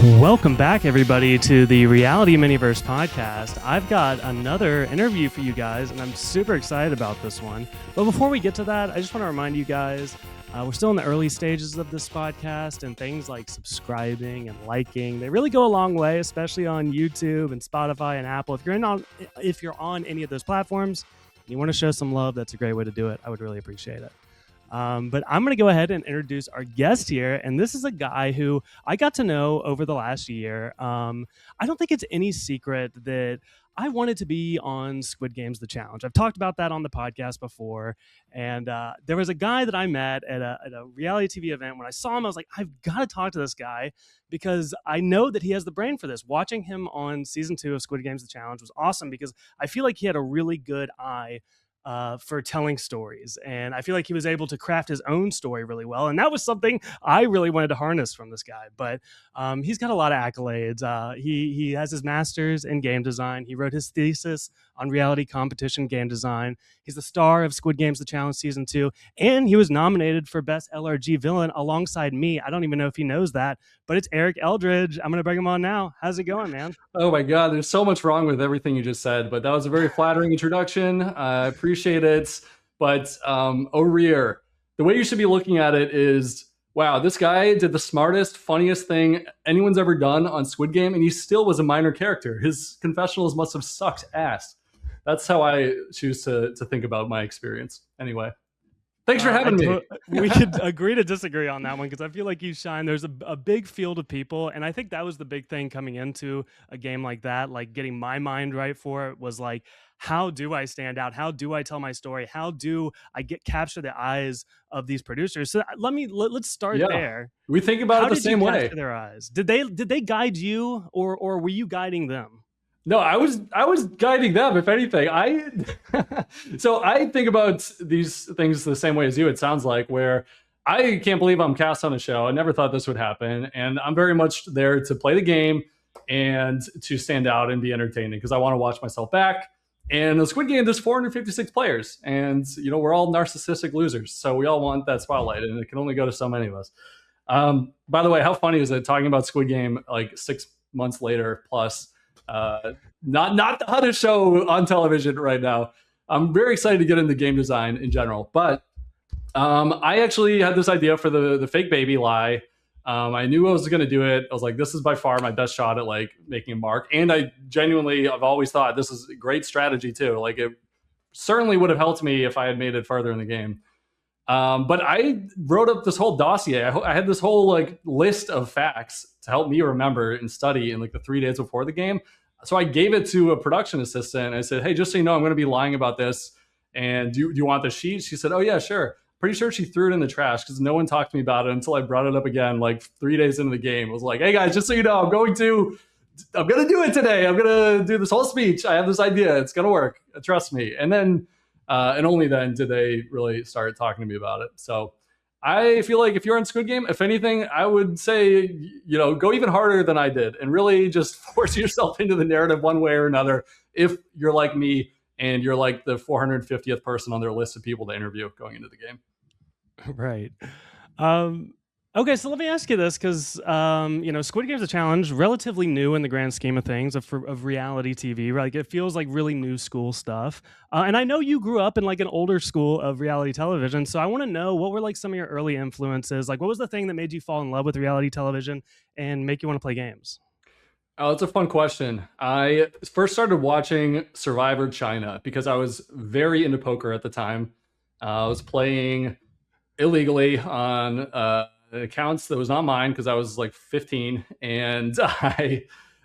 Welcome back, everybody, to the Reality Miniverse podcast. I've got another interview for you guys, and I'm super excited about this one. But before we get to that, I just want to remind you guys, we're still in the early stages of this podcast, and things like subscribing and liking, they really go a long way, especially on YouTube and Spotify and Apple. If you're on any of those platforms and you want to show some love, that's a great way to do it. I would really appreciate it. But I'm going to go ahead and introduce our guest here. And this is a guy who I got to know over the last year. I don't think it's any secret that I wanted to be on Squid Games, The Challenge. I've talked about that on the podcast before. And there was a guy that I met at a reality TV event. When I saw him, I was like, I've got to talk to this guy because I know that he has the brain for this. Watching him on season 2 of Squid Games, The Challenge was awesome because I feel like he had a really good eye for telling stories. And I feel like he was able to craft his own story really well. And that was something I really wanted to harness from this guy. But he's got a lot of accolades. He has his master's in game design. He wrote his thesis on reality competition game design. He's the star of Squid Games, The Challenge Season 2. And he was nominated for Best LRG Villain alongside me. I don't even know if he knows that, but it's Eric Eldredge. I'm going to bring him on now. How's it going, man? Oh my God, there's so much wrong with everything you just said, but that was a very flattering introduction. I appreciate it. But O'Rear, the way you should be looking at it is, wow, this guy did the smartest, funniest thing anyone's ever done on Squid Game, and he still was a minor character. His confessionals must have sucked ass. That's how I choose to think about my experience. Anyway. Thanks for having me. We could agree to disagree on that one because I feel like you shine. There's a big field of people, and I think that was the big thing coming into a game like that, like getting my mind right for it was like, how do I stand out? How do I tell my story? How do I capture the eyes of these producers? So let's start there. We think about it the same way. Their eyes. Did they guide you, or were you guiding them? No, I was guiding them, if anything. So I think about these things the same way as you, it sounds like, where I can't believe I'm cast on a show. I never thought this would happen. And I'm very much there to play the game and to stand out and be entertaining because I want to watch myself back. And the Squid Game, there's 456 players. And, we're all narcissistic losers. So we all want that spotlight, and it can only go to so many of us. By the way, how funny is it talking about Squid Game like 6 months later plus? Not the hottest show on television right now. I'm very excited to get into game design in general, but I actually had this idea for the fake baby lie. I knew I was going to do it. I was like, this is by far my best shot at like making a mark. And I've always thought this is a great strategy too. Like it certainly would have helped me if I had made it further in the game. But I wrote up this whole dossier. I had this whole like list of facts to help me remember and study in like the 3 days before the game. So I gave it to a production assistant. I said, hey, just so you know, I'm going to be lying about this. And do you want the sheet? She said, oh yeah, sure. Pretty sure she threw it in the trash because no one talked to me about it until I brought it up again, like 3 days into the game. I was like, hey guys, just so you know, I'm going to do it today. I'm going to do this whole speech. I have this idea. It's going to work. Trust me. And then, and only then did they really start talking to me about it. So I feel like if you're in Squid Game, if anything, I would say, go even harder than I did and really just force yourself into the narrative one way or another. If you're like me and you're like the 450th person on their list of people to interview going into the game. Right. Okay, so let me ask you this, because Squid Game's a challenge, relatively new in the grand scheme of things of reality TV. Right? Like it feels like really new school stuff. And I know you grew up in like an older school of reality television, so I want to know what were like some of your early influences. Like, what was the thing that made you fall in love with reality television and make you want to play games? Oh, that's a fun question. I first started watching Survivor China because I was very into poker at the time. I was playing illegally on accounts that was not mine because I was like 15, and I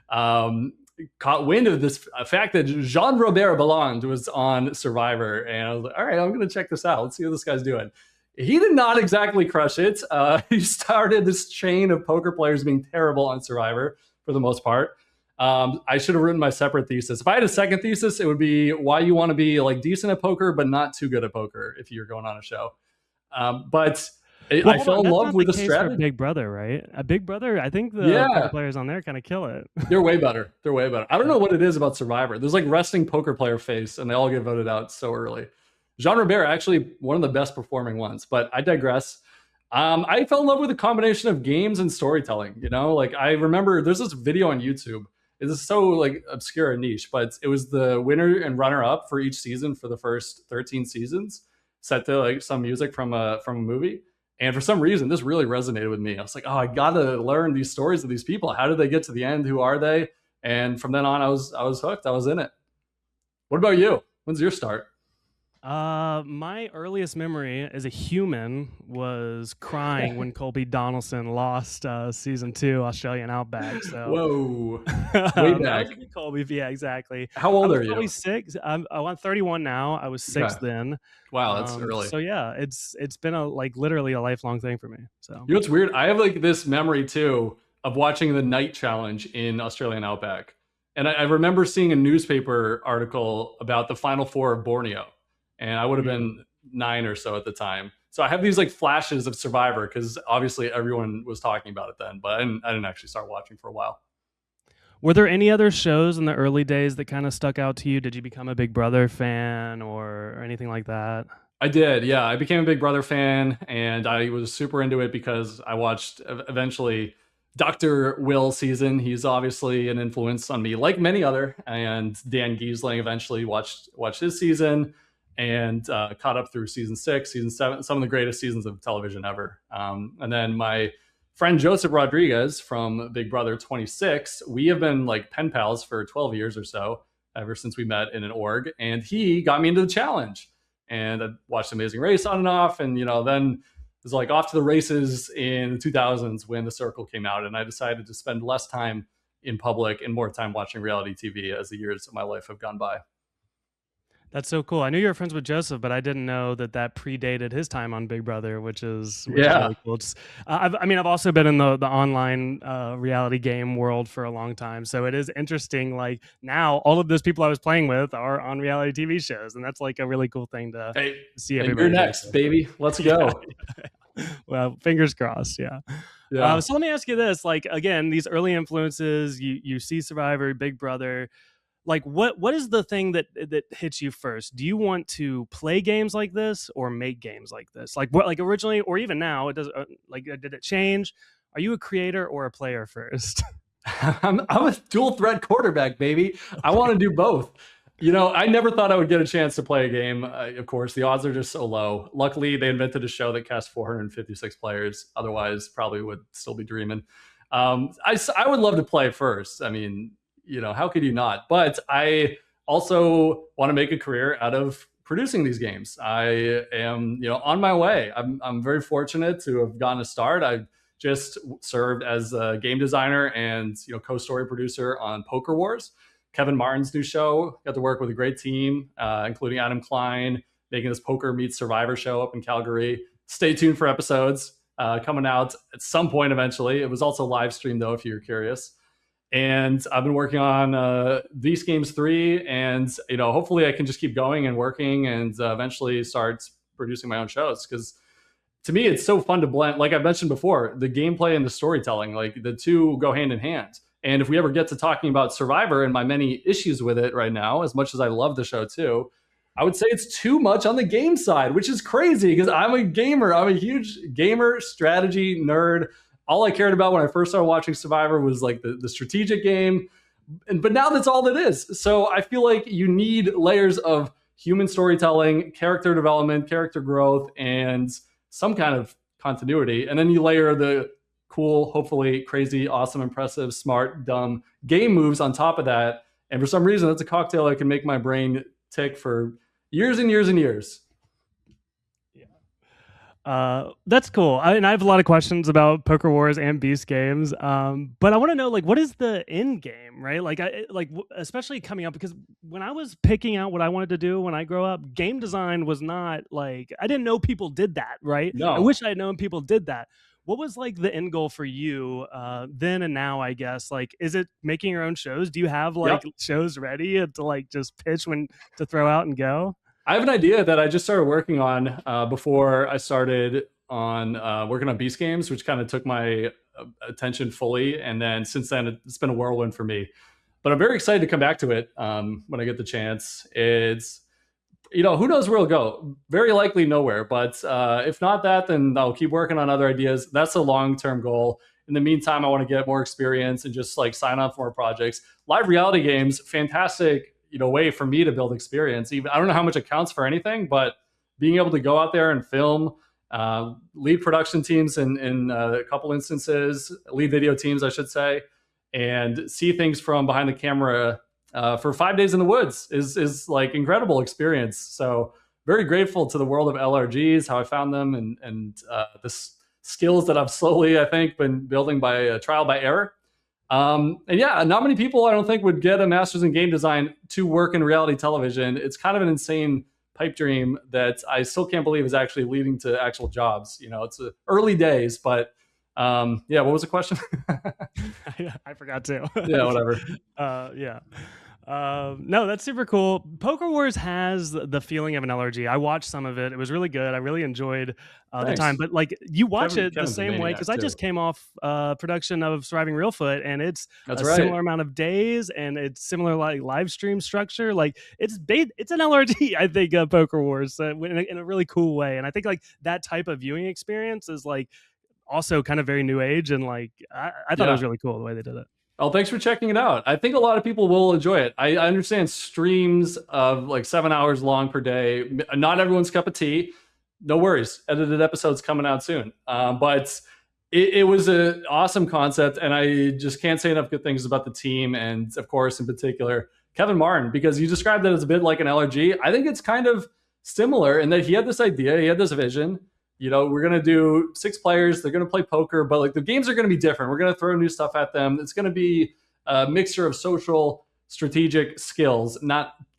caught wind of this fact that Jean-Robert Ballard was on Survivor, and I was like, all right, I'm going to check this out. Let's see what this guy's doing. He did not exactly crush it. He started this chain of poker players being terrible on Survivor for the most part. I should have written my separate thesis. If I had a second thesis, it would be why you want to be like decent at poker, but not too good at poker if you're going on a show. I fell in love with the strategy. Big Brother, right? A Big Brother, I think the poker players on there kind of kill it. They're way better. I don't know what it is about Survivor. There's like resting poker player face, and they all get voted out so early. Jean Robert, actually one of the best performing ones, but I digress. I fell in love with a combination of games and storytelling. You know, like I remember there's this video on YouTube. It is so like obscure and niche, but it was the winner and runner up for each season for the first 13 seasons, set to like some music from a movie. And for some reason, this really resonated with me. I was like, oh, I gotta learn these stories of these people. How did they get to the end? Who are they? And from then on, I was hooked. I was in it. What about you? When's your start? My earliest memory as a human was crying when Colby Donaldson lost season 2 Australian Outback. So Whoa, way that back. was Colby. Yeah, exactly. How I old was are probably you? 6. I'm 31 now. I was 6 Okay. then. Wow, that's early. So yeah, it's been a like literally a lifelong thing for me. So You know what's weird? I have like this memory too of watching the night challenge in Australian Outback. And I remember seeing a newspaper article about the final four of Borneo. And I would have mm. been 9 or so at the time. So I have these like flashes of Survivor because obviously everyone was talking about it then, but I didn't actually start watching for a while. Were there any other shows in the early days that kind of stuck out to you? Did you become a Big Brother fan or anything like that? I did, yeah. I became a Big Brother fan, and I was super into it because I watched eventually Dr. Will season. He's obviously an influence on me, like many other. And Dan Giesling eventually watched his season and caught up through season 6, season 7, some of the greatest seasons of television ever. And then my friend Joseph Rodriguez from Big Brother 26, we have been like pen pals for 12 years or so, ever since we met in an org, and he got me into the challenge and I watched Amazing Race on and off. And then it was like off to the races in the 2000s when The Circle came out, and I decided to spend less time in public and more time watching reality TV as the years of my life have gone by. That's so cool. I knew you were friends with Joseph, but I didn't know that that predated his time on Big Brother, which is Yeah. really cool. I've also been in the online reality game world for a long time, so it is interesting. Like now, all of those people I was playing with are on reality TV shows, and that's like a really cool thing to Hey, see and you're everybody do. next, baby. Let's Yeah. go. Well, fingers crossed. Yeah. Yeah. So let me ask you this: like again, these early influences, you see Survivor, Big Brother, like what is the thing that hits you first? Do you want to play games like this or make games like this? Like what, like originally or even now, it does did it change? Are you a creator or a player first? I'm a dual threat quarterback, baby. I want to do both. I never thought I would get a chance to play a game. Of course, the odds are just so low. Luckily, they invented a show that cast 456 players. Otherwise, probably would still be dreaming. I would love to play first. I mean, how could you not? But I also want to make a career out of producing these games. I am, on my way. I'm very fortunate to have gotten a start. I just served as a game designer and co-story producer on Poker Wars, Kevin Martin's new show. Got to work with a great team, including Adam Klein, making this Poker Meets Survivor show up in Calgary. Stay tuned for episodes coming out at some point eventually. It was also live streamed though, if you're curious. And I've been working on These Games 3, and hopefully I can just keep going and working and eventually start producing my own shows, because to me it's so fun to blend, like I mentioned before, the gameplay and the storytelling. Like the two go hand in hand. And if we ever get to talking about Survivor and my many issues with it right now, as much as I love the show too, I would say it's too much on the game side, which is crazy because I'm a gamer. I'm a huge gamer, strategy nerd. All I cared about when I first started watching Survivor was like the strategic game. But now that's all that is. So I feel like you need layers of human storytelling, character development, character growth, and some kind of continuity. And then you layer the cool, hopefully crazy, awesome, impressive, smart, dumb game moves on top of that. And for some reason, that's a cocktail that can make my brain tick for years and years and years. That's cool. And I have a lot of questions about Poker Wars and Beast Games. But I want to know, like, what is the end game, right? Like, especially coming up, because when I was picking out what I wanted to do when I grow up, game design was not like, I didn't know people did that, right? No. I wish I had known people did that. What was like the end goal for you then and now, I guess? Like, is it making your own shows? Do you have like shows ready to like just pitch when to throw out and go? I have an idea that I just started working on before I started on working on Beast Games, which kind of took my attention fully. And then since then, it's been a whirlwind for me. But I'm very excited to come back to it when I get the chance. It's who knows where it'll go? Very likely nowhere. But if not that, then I'll keep working on other ideas. That's a long-term goal. In the meantime, I want to get more experience and just like sign up for more projects. Live reality games, fantastic, way for me to build experience. Even I don't know how much it counts for anything, but being able to go out there and film, lead production teams in a couple instances, lead video teams, I should say, and see things from behind the camera for 5 days in the woods is like incredible experience. So very grateful to the world of LRGs, how I found them, and the skills that I've slowly, I think, been building by trial by error. And yeah, not many people I don't think would get a master's in game design to work in reality television. It's kind of an insane pipe dream that I still can't believe is actually leading to actual jobs. It's early days, but yeah, what was the question? I forgot to. Yeah, whatever. Yeah. No, that's super cool. Poker Wars has the feeling of an LRG. I watched some of it. It was really good. I really enjoyed the time. But like you watch it the same way, because I just came off production of Surviving Reelfoot, and it's similar amount of days, and it's similar like live stream structure. Like it's an LRG, I think, Poker Wars in a really cool way. And I think like that type of viewing experience is like also kind of very new age, and like I thought it was really cool the way they did it. Oh, thanks for checking it out. I think a lot of people will enjoy it. I understand streams of like 7 hours long per day. Not everyone's cup of tea. No worries. Edited episodes coming out soon. But it was an awesome concept, and I just can't say enough good things about the team, and of course, in particular, Kevin Martin, because you described it as a bit like an LRG. I think it's kind of similar in that he had this idea, he had this vision. We're going to do 6 players. They're going to play poker, but like the games are going to be different. We're going to throw new stuff at them. It's going to be a mixture of social, strategic skills,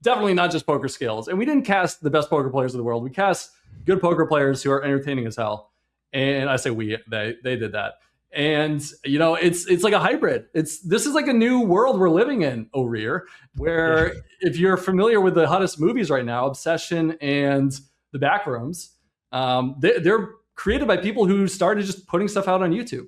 definitely not just poker skills. And we didn't cast the best poker players in the world. We cast good poker players who are entertaining as hell. And I say they did that. And it's like a hybrid. This is like a new world we're living in, O'Rear, where if you're familiar with the hottest movies right now, Obsession and The Backrooms, they're created by people who started just putting stuff out on YouTube,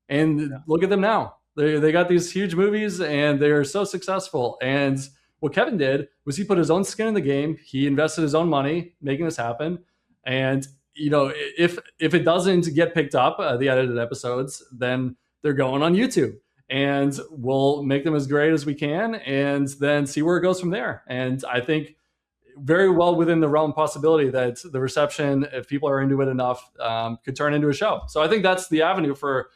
and look at them now. They got these huge movies, and they're so successful. And what Kevin did was he put his own skin in the game. He invested his own money making this happen. And if it doesn't get picked up, the edited episodes, then they're going on YouTube, and we'll make them as great as we can, and then see where it goes from there. And I think very well within the realm possibility that the reception, if people are into it enough, could turn into a show. So I think that's the avenue for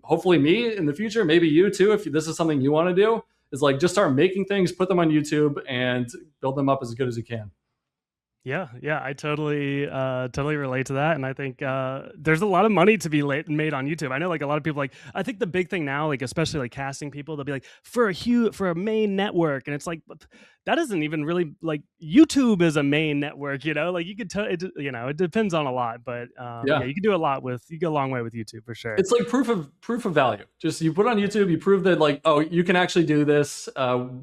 hopefully me in the future, maybe you too, if this is something you want to do, is like just start making things, put them on YouTube, and build them up as good as you can. Yeah, I totally relate to that, and I think there's a lot of money to be made on YouTube. I know, like a lot of people, like I think the big thing now, like especially like casting people, they'll be like for a main network, and it's like that isn't even really like YouTube is a main network, like you could it depends on a lot, but you can do a lot you go a long way with YouTube for sure. It's like proof of value. Just you put it on YouTube, you prove that like, oh, you can actually do this to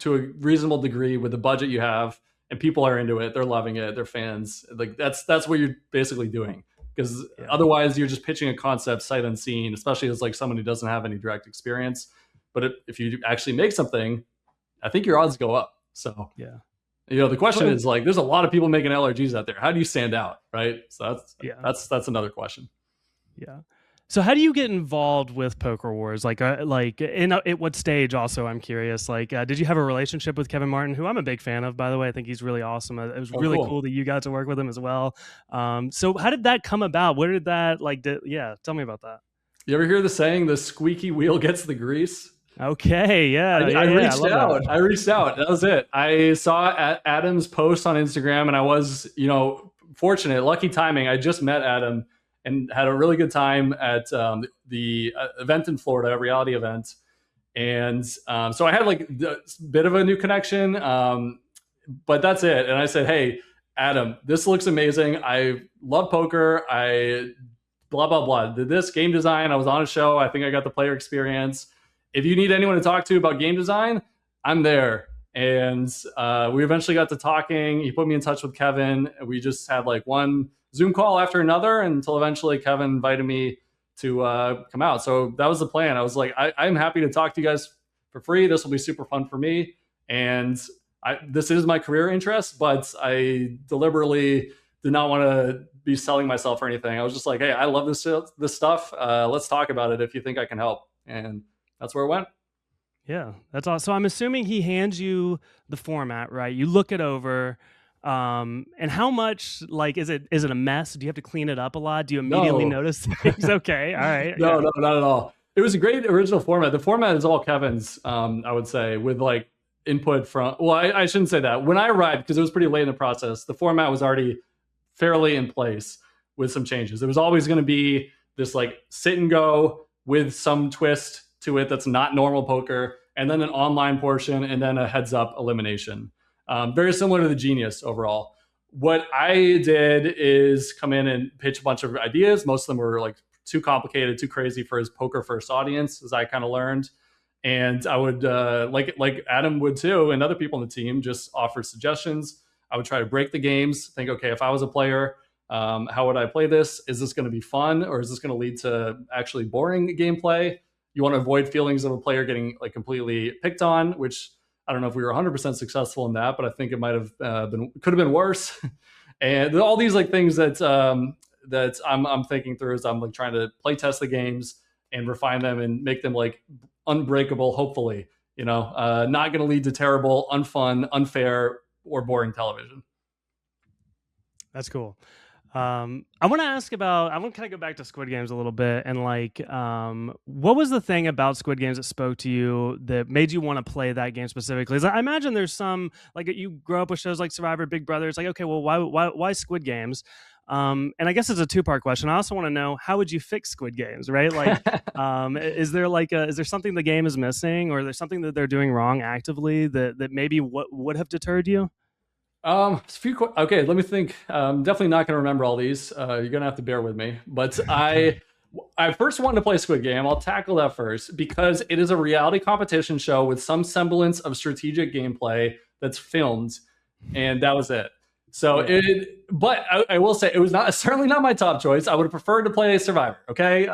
a reasonable degree with the budget you have. And people are into it. They're loving it. They're fans. Like that's what you're basically doing. Because otherwise, you're just pitching a concept sight unseen, especially as like someone who doesn't have any direct experience. But if you actually make something, I think your odds go up. So the question is like, there's a lot of people making LRGs out there. How do you stand out, right? So that's another question. Yeah. So how do you get involved with Poker Wars? Like at what stage? Also, I'm curious. Like, did you have a relationship with Kevin Martin, who I'm a big fan of, by the way? I think he's really awesome. It was really cool that you got to work with him as well. So how did that come about? Where did that tell me about that. You ever hear the saying, "The squeaky wheel gets the grease"? Okay, yeah. I reached out. That was it. I saw Adam's post on Instagram, and I was, fortunate, lucky timing. I just met Adam and had a really good time at the event in Florida, a reality event. And so I had like a bit of a new connection, but that's it. And I said, hey, Adam, this looks amazing. I love poker. I blah, blah, blah. Did this game design. I was on a show. I think I got the player experience. If you need anyone to talk to about game design, I'm there. And we eventually got to talking. He put me in touch with Kevin. We just had like one Zoom call after another until eventually Kevin invited me to come out. So that was the plan. I was like, I'm happy to talk to you guys for free. This will be super fun for me. And this is my career interest, but I deliberately did not want to be selling myself or anything. I was just like, hey, I love this stuff. Let's talk about it if you think I can help. And that's where it went. Yeah, that's awesome. So I'm assuming he hands you the format, right? You look it over. And how much, like, is it a mess? Do you have to clean it up a lot? Do you immediately No, notice things? Okay, all right, no, yeah. no, not at all. It was a great original format. The format is all Kevin's, I would say, with like input from, well, I shouldn't say that. When I arrived, because it was pretty late in the process, the format was already fairly in place with some changes. It was always going to be this like sit and go with some twist to it that's not normal poker, and then an online portion, and then a heads up elimination. Very similar to the Genius overall. What I did is come in and pitch a bunch of ideas. Most of them were like too complicated, too crazy for his poker first audience, as I kind of learned. And I would, like Adam would too, and other people on the team, just offer suggestions. I would try to break the games, think, okay, if I was a player, how would I play this? Is this going to be fun, or is this going to lead to actually boring gameplay? You want to avoid feelings of a player getting like completely picked on, which I don't know if we were 100% successful in that, but I think it might have could have been worse. And all these like things that I'm thinking through as I'm like trying to play test the games and refine them and make them like unbreakable. Hopefully, not going to lead to terrible, unfun, unfair, or boring television. That's cool. I want to kind of go back to Squid Games a little bit, and like, what was the thing about Squid Games that spoke to you that made you want to play that game specifically? 'Cause I imagine there's some, like, you grow up with shows like Survivor, Big Brother. It's like, okay, well, why Squid Games? And I guess it's a two-part question. I also want to know, how would you fix Squid Games, right? Like, is there something the game is missing, or is there something that they're doing wrong actively that maybe what would have deterred you? Okay, let me think. Definitely not going to remember all these. You're going to have to bear with me. But I first wanted to play Squid Game. I'll tackle that first because it is a reality competition show with some semblance of strategic gameplay that's filmed, and that was it. So but I will say it was certainly not my top choice. I would have preferred to play Survivor. Okay,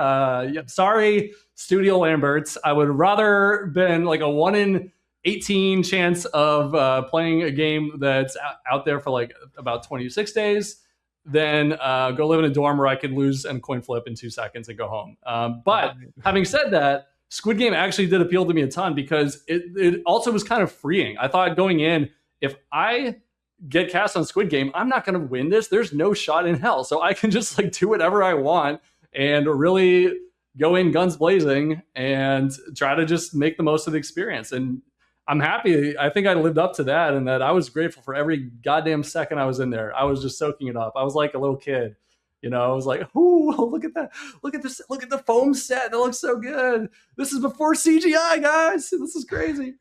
sorry, Studio Lamberts. I would rather been like a 1 in 18 chance of playing a game that's out there for like about 26 days than go live in a dorm where I could lose and coin flip in 2 seconds and go home. But having said that, Squid Game actually did appeal to me a ton because it also was kind of freeing. I thought going in, if I get cast on Squid Game, I'm not going to win this. There's no shot in hell. So I can just like do whatever I want and really go in guns blazing and try to just make the most of the experience. And I'm happy. I think I lived up to that, and that I was grateful for every goddamn second I was in there. I was just soaking it up. I was like a little kid, I was like, "Ooh, look at that! Look at this! Look at the foam set. That looks so good. This is before CGI, guys. This is crazy."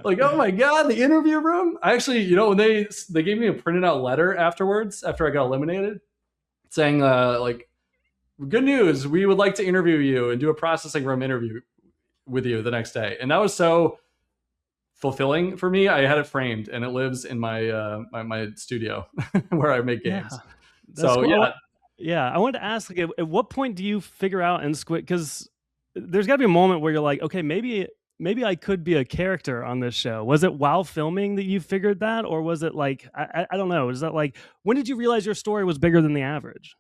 Like, oh my god, the interview room. I actually, when they gave me a printed out letter afterwards, after I got eliminated, saying like, "Good news, we would like to interview you and do a processing room interview with you the next day," and that was so fulfilling for me. I had it framed and it lives in my my studio where I make games. Yeah, so cool. Yeah, I wanted to ask, like, at what point do you figure out in Squid, because there's got to be a moment where you're like, okay, maybe I could be a character on this show. Was it while filming that you figured that, or was it like, I don't know, is that like, when did you realize your story was bigger than the average?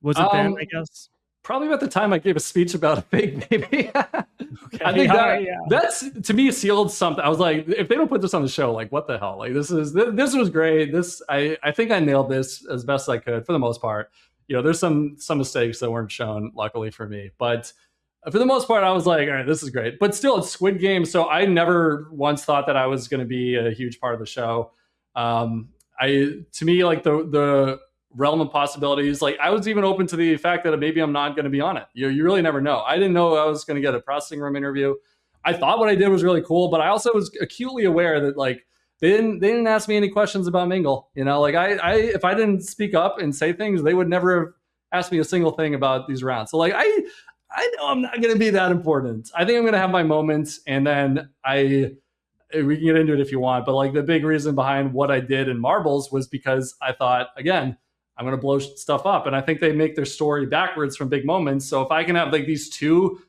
Was it then, I guess? Probably about the time I gave a speech about a fig, maybe. Okay, I think that's, to me, sealed something. I was like, if they don't put this on the show, like, what the hell? Like, this was great. I think I nailed this as best I could for the most part. There's some mistakes that weren't shown, luckily for me, but for the most part, I was like, all right, this is great. But still, it's Squid Game, so I never once thought that I was going to be a huge part of the show. To me, like the realm of possibilities, like I was even open to the fact that maybe I'm not going to be on it. You really never know. I didn't know I was going to get a processing room interview. I thought what I did was really cool, but I also was acutely aware that like they didn't ask me any questions about Mingle. Like I if I didn't speak up and say things, they would never have asked me a single thing about these rounds. So like I know I'm not going to be that important. I think I'm going to have my moments, and then we can get into it if you want. But like the big reason behind what I did in Marbles was because I thought, again, I'm going to blow stuff up. And I think they make their story backwards from big moments. So if I can have like these two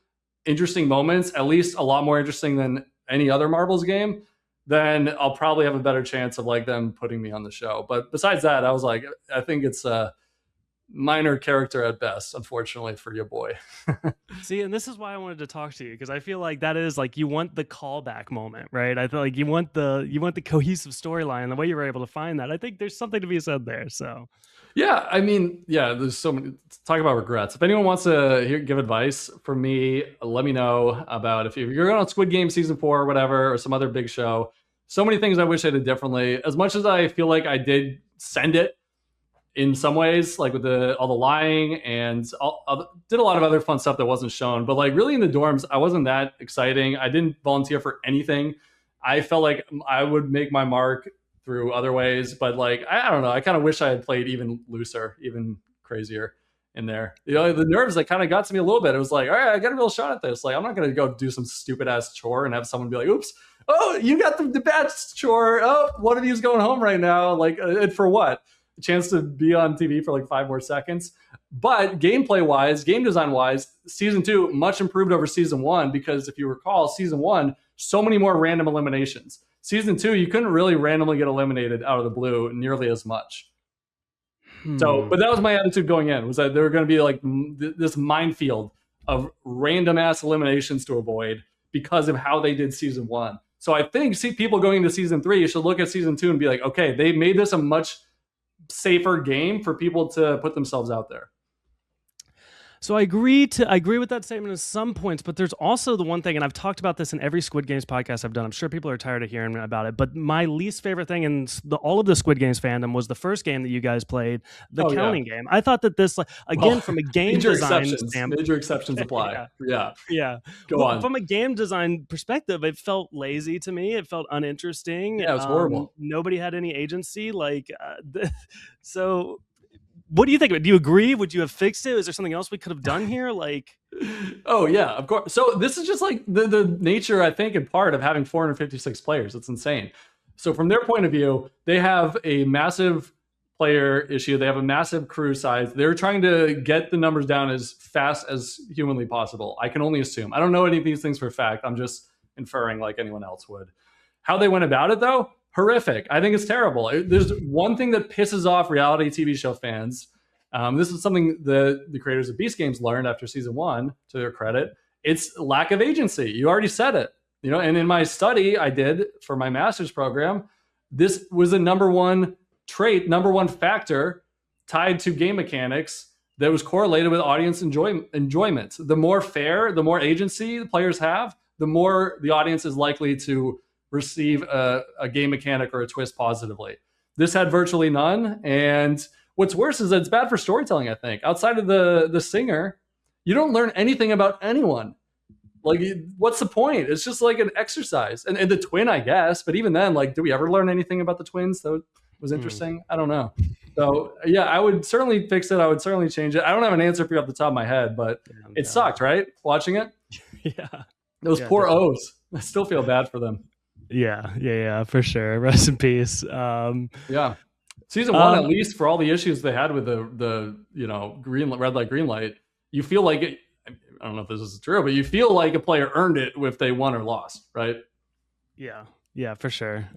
interesting moments, at least a lot more interesting than any other Marbles game, then I'll probably have a better chance of like them putting me on the show. But besides that, I was like, I think it's a minor character at best, unfortunately for your boy. See, and this is why I wanted to talk to you, because I feel like that is like, you want the callback moment, right? I feel like you want the cohesive storyline. The way you were able to find that, I think there's something to be said there. So Yeah, I mean, yeah, there's so many. Talk about regrets. If anyone wants to give advice for me, let me know about if you're going on Squid Game season 4 or whatever, or some other big show. So many things I wish I did differently. As much as I feel like I did send it in some ways, like with all the lying and did a lot of other fun stuff that wasn't shown. But like really in the dorms, I wasn't that exciting. I didn't volunteer for anything. I felt like I would make my mark through other ways, but like I don't know. I kind of wish I had played even looser, even crazier in there. You know, the nerves that kind of got to me a little bit. It was like, all right, I got a real shot at this. Like I'm not gonna go do some stupid ass chore and have someone be like, oops, oh, you got the bad chore. Oh, one of you's going home right now. Like for what? A chance to be on TV for like 5 more seconds. But gameplay wise, game design wise, season 2 much improved over season 1, because if you recall, season 1, so many more random eliminations. Season 2, you couldn't really randomly get eliminated out of the blue nearly as much. So, but that was my attitude going in, was that there were going to be like this minefield of random ass eliminations to avoid because of how they did season 1. So I think people going into season 3, you should look at season 2 and be like, okay, they made this a much safer game for people to put themselves out there. So I agree with that statement at some points, but there's also the one thing, and I've talked about this in every Squid Games podcast I've done. I'm sure people are tired of hearing about it, but my least favorite thing in all of the Squid Games fandom was the first game that you guys played, the counting game. I thought that this, again, from a game design standpoint, major exceptions apply. Yeah. Go on. From a game design perspective, it felt lazy to me. It felt uninteresting. Yeah, it was horrible. Nobody had any agency. So. What do you think of it? Do you agree? Would you have fixed it? Is there something else we could have done here? Oh yeah, of course. So this is just like the nature, I think, in part of having 456 players. It's insane. So from their point of view, they have a massive player issue. They have a massive crew size. They're trying to get the numbers down as fast as humanly possible. I can only assume. I don't know any of these things for a fact. I'm just inferring like anyone else would. How they went about it, though, horrific. I think it's terrible. There's one thing that pisses off reality TV show fans. This is something the creators of Beast Games learned after season 1, to their credit. It's lack of agency. You already said it. You know, and in my study I did for my master's program, this was a number one trait, number one factor tied to game mechanics that was correlated with audience enjoyment. The more fair, the more agency the players have, the more the audience is likely to receive a game mechanic or a twist positively. This had virtually none. And what's worse is that it's bad for storytelling, I think. Outside of the singer, you don't learn anything about anyone. Like, what's the point? It's just like an exercise. And the twin, I guess. But even then, like, do we ever learn anything about the twins? That was interesting. I don't know. So, yeah, I would certainly fix it. I would certainly change it. I don't have an answer for you off the top of my head, but it sucked, right? Watching it? Yeah. Those poor O's. I still feel bad for them. Yeah, for sure. Rest in peace. Yeah. Season 1, at least, for all the issues they had with the red light, green light, you feel like it. I don't know if this is true, but you feel like a player earned it if they won or lost, right? Yeah, for sure.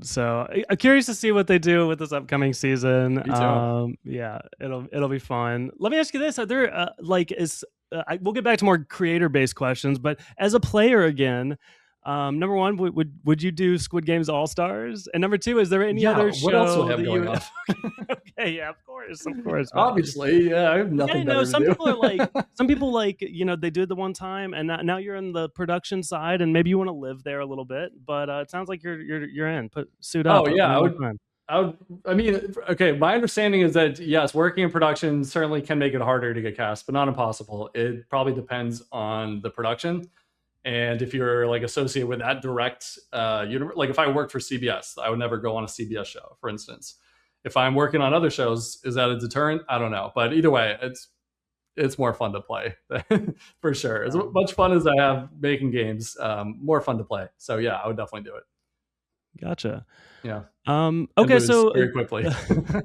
So I'm curious to see what they do with this upcoming season. Me too. Yeah, it'll be fun. Let me ask you this: are there we'll get back to more creator-based questions, but as a player again, number one, would you do Squid Games All Stars? And number two, is there any other show? What else do I have going on? Okay, yeah, of course. Obviously, yeah, I have nothing better to do. Some people they did the one time, and now you're in the production side, and maybe you want to live there a little bit. But it sounds like you're in. Suit up. Oh yeah, I mean, okay. My understanding is that yes, working in production certainly can make it harder to get cast, but not impossible. It probably depends on the production. And if you're like associated with that direct universe, like if I worked for CBS, I would never go on a CBS show, for instance. If I'm working on other shows, is that a deterrent? I don't know. But either way, it's more fun to play for sure. As much fun as I have making games, more fun to play. So yeah, I would definitely do it. Gotcha. Yeah. Okay, so very quickly.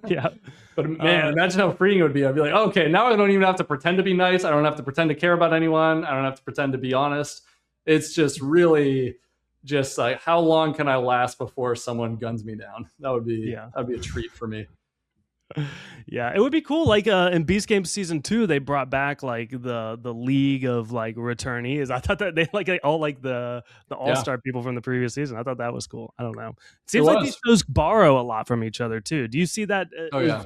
Yeah. But man, imagine how freeing it would be. I'd be like, okay, now I don't even have to pretend to be nice. I don't have to pretend to care about anyone. I don't have to pretend to be honest. It's just really just like how long can I last before someone guns me down? Yeah. That'd be a treat for me. Yeah, it would be cool. Like in Beast Game season 2, they brought back like the league of like returnees. I thought that they like all like the all Yeah, star people from the previous season. I thought that was cool. I don't know. It it seems like these was. shows borrow a lot from each other too. Do you see that Oh yeah.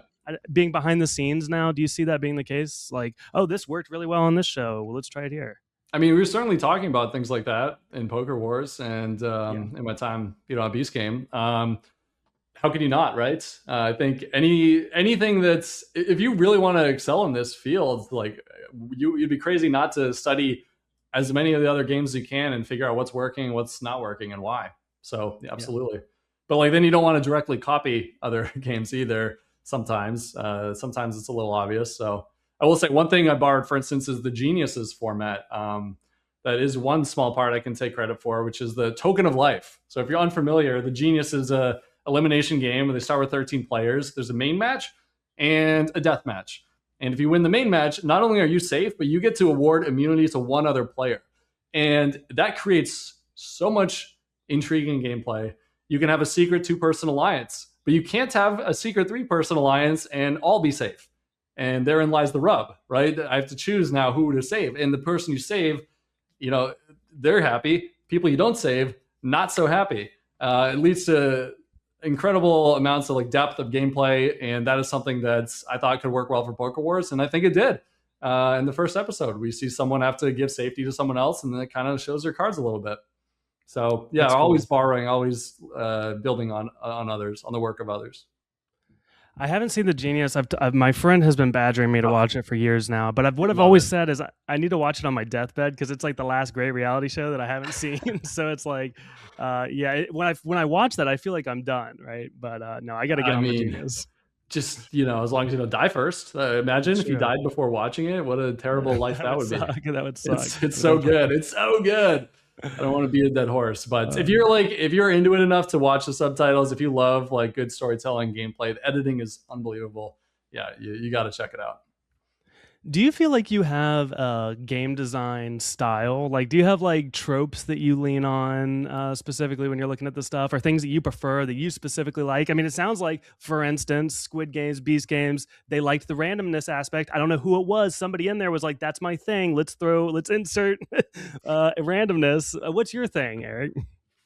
being behind the scenes now? Do you see that being the case? Like, oh, this worked really well on this show. Well, let's try it here. I mean, we were certainly talking about things like that in Poker Wars and Yeah, in my time, on Beast Game. How could you not, right? I think anything that's if you really want to excel in this field, like you'd be crazy not to study as many of the other games as you can and figure out what's working, what's not working, and why. So yeah, yeah, absolutely. But like then you don't want to directly copy other games either. Sometimes it's a little obvious. So I will say one thing I borrowed, for instance, is the Geniuses format. That is one small part I can take credit for, which is the Token of Life. So if you're unfamiliar, the Genius is a elimination game where they start with 13 players. There's a main match and a death match. And if you win the main match, not only are you safe, but you get to award immunity to one other player. And that creates so much intriguing gameplay. You can have a secret 2-person alliance, but you can't have a secret 3-person alliance and all be safe. And therein lies the rub, right? I have to choose now who to save. And the person you save, they're happy. People you don't save, not so happy. It leads to incredible amounts of like depth of gameplay, and that is something that I thought could work well for Poker Wars, and I think it did. In the first episode, we see someone have to give safety to someone else, and then it kind of shows their cards a little bit. So yeah, that's cool. always borrowing, always building on others, on the work of others. I haven't seen the Genius. My friend has been badgering me to watch it for years now. But what I've Love always it. said is I need to watch it on my deathbed because it's like the last great reality show that I haven't seen. So it's like, when I watch that, I feel like I'm done, right? But no, I got to get I on the mean, Genius. just as long as you don't die first. Imagine That's if you true. died before watching it. What a terrible life that would be. That would suck. It's so good. It's so good. I don't want to be a dead horse, but if you're into it enough to watch the subtitles, if you love like good storytelling, gameplay, the editing is unbelievable. Yeah, you got to check it out. Do you feel like you have a game design style? Like, do you have like tropes that you lean on specifically when you're looking at the stuff, or things that you prefer that you specifically like? I mean, it sounds like, for instance, Squid Games, Beast Games, they liked the randomness aspect. I don't know who it was. Somebody in there was like, "That's my thing. Let's insert randomness." What's your thing, Eric?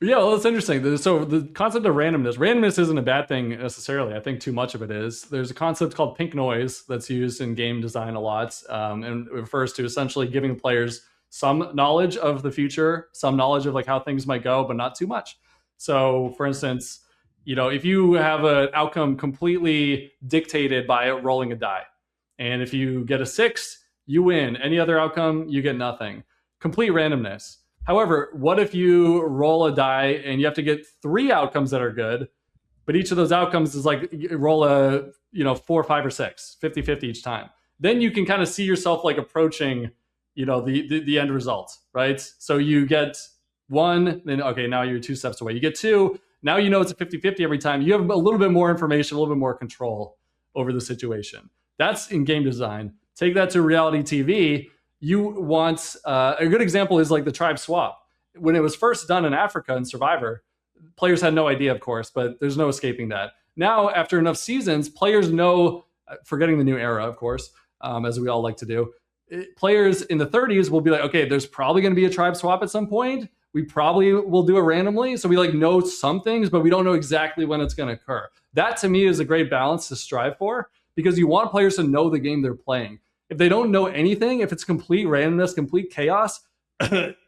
Yeah, well, it's interesting. So the concept of randomness isn't a bad thing necessarily. I think too much of it is. There's a concept called pink noise that's used in game design a lot, and it refers to essentially giving players some knowledge of the future, some knowledge of like how things might go, but not too much. So, for instance, if you have an outcome completely dictated by rolling a die, and if you get a 6, you win. Any other outcome, you get nothing. Complete randomness. However, what if you roll a die and you have to get 3 outcomes that are good, but each of those outcomes is like roll a 4, 5, or 6, 50-50 each time. Then you can kind of see yourself like approaching the end result, right? So you get 1, then okay, now you're 2 steps away. You get 2, now it's a 50-50 every time. You have a little bit more information, a little bit more control over the situation. That's in game design. Take that to reality TV. You want a good example is like the tribe swap. When it was first done in Africa in Survivor, players had no idea, of course, but there's no escaping that. Now, after enough seasons, players know, forgetting the new era, of course, as we all like to do, players in the 30s will be like, okay, there's probably going to be a tribe swap at some point. We probably will do it randomly. So we like know some things, but we don't know exactly when it's going to occur. That to me is a great balance to strive for, because you want players to know the game they're playing. If they don't know anything, if it's complete randomness, complete chaos,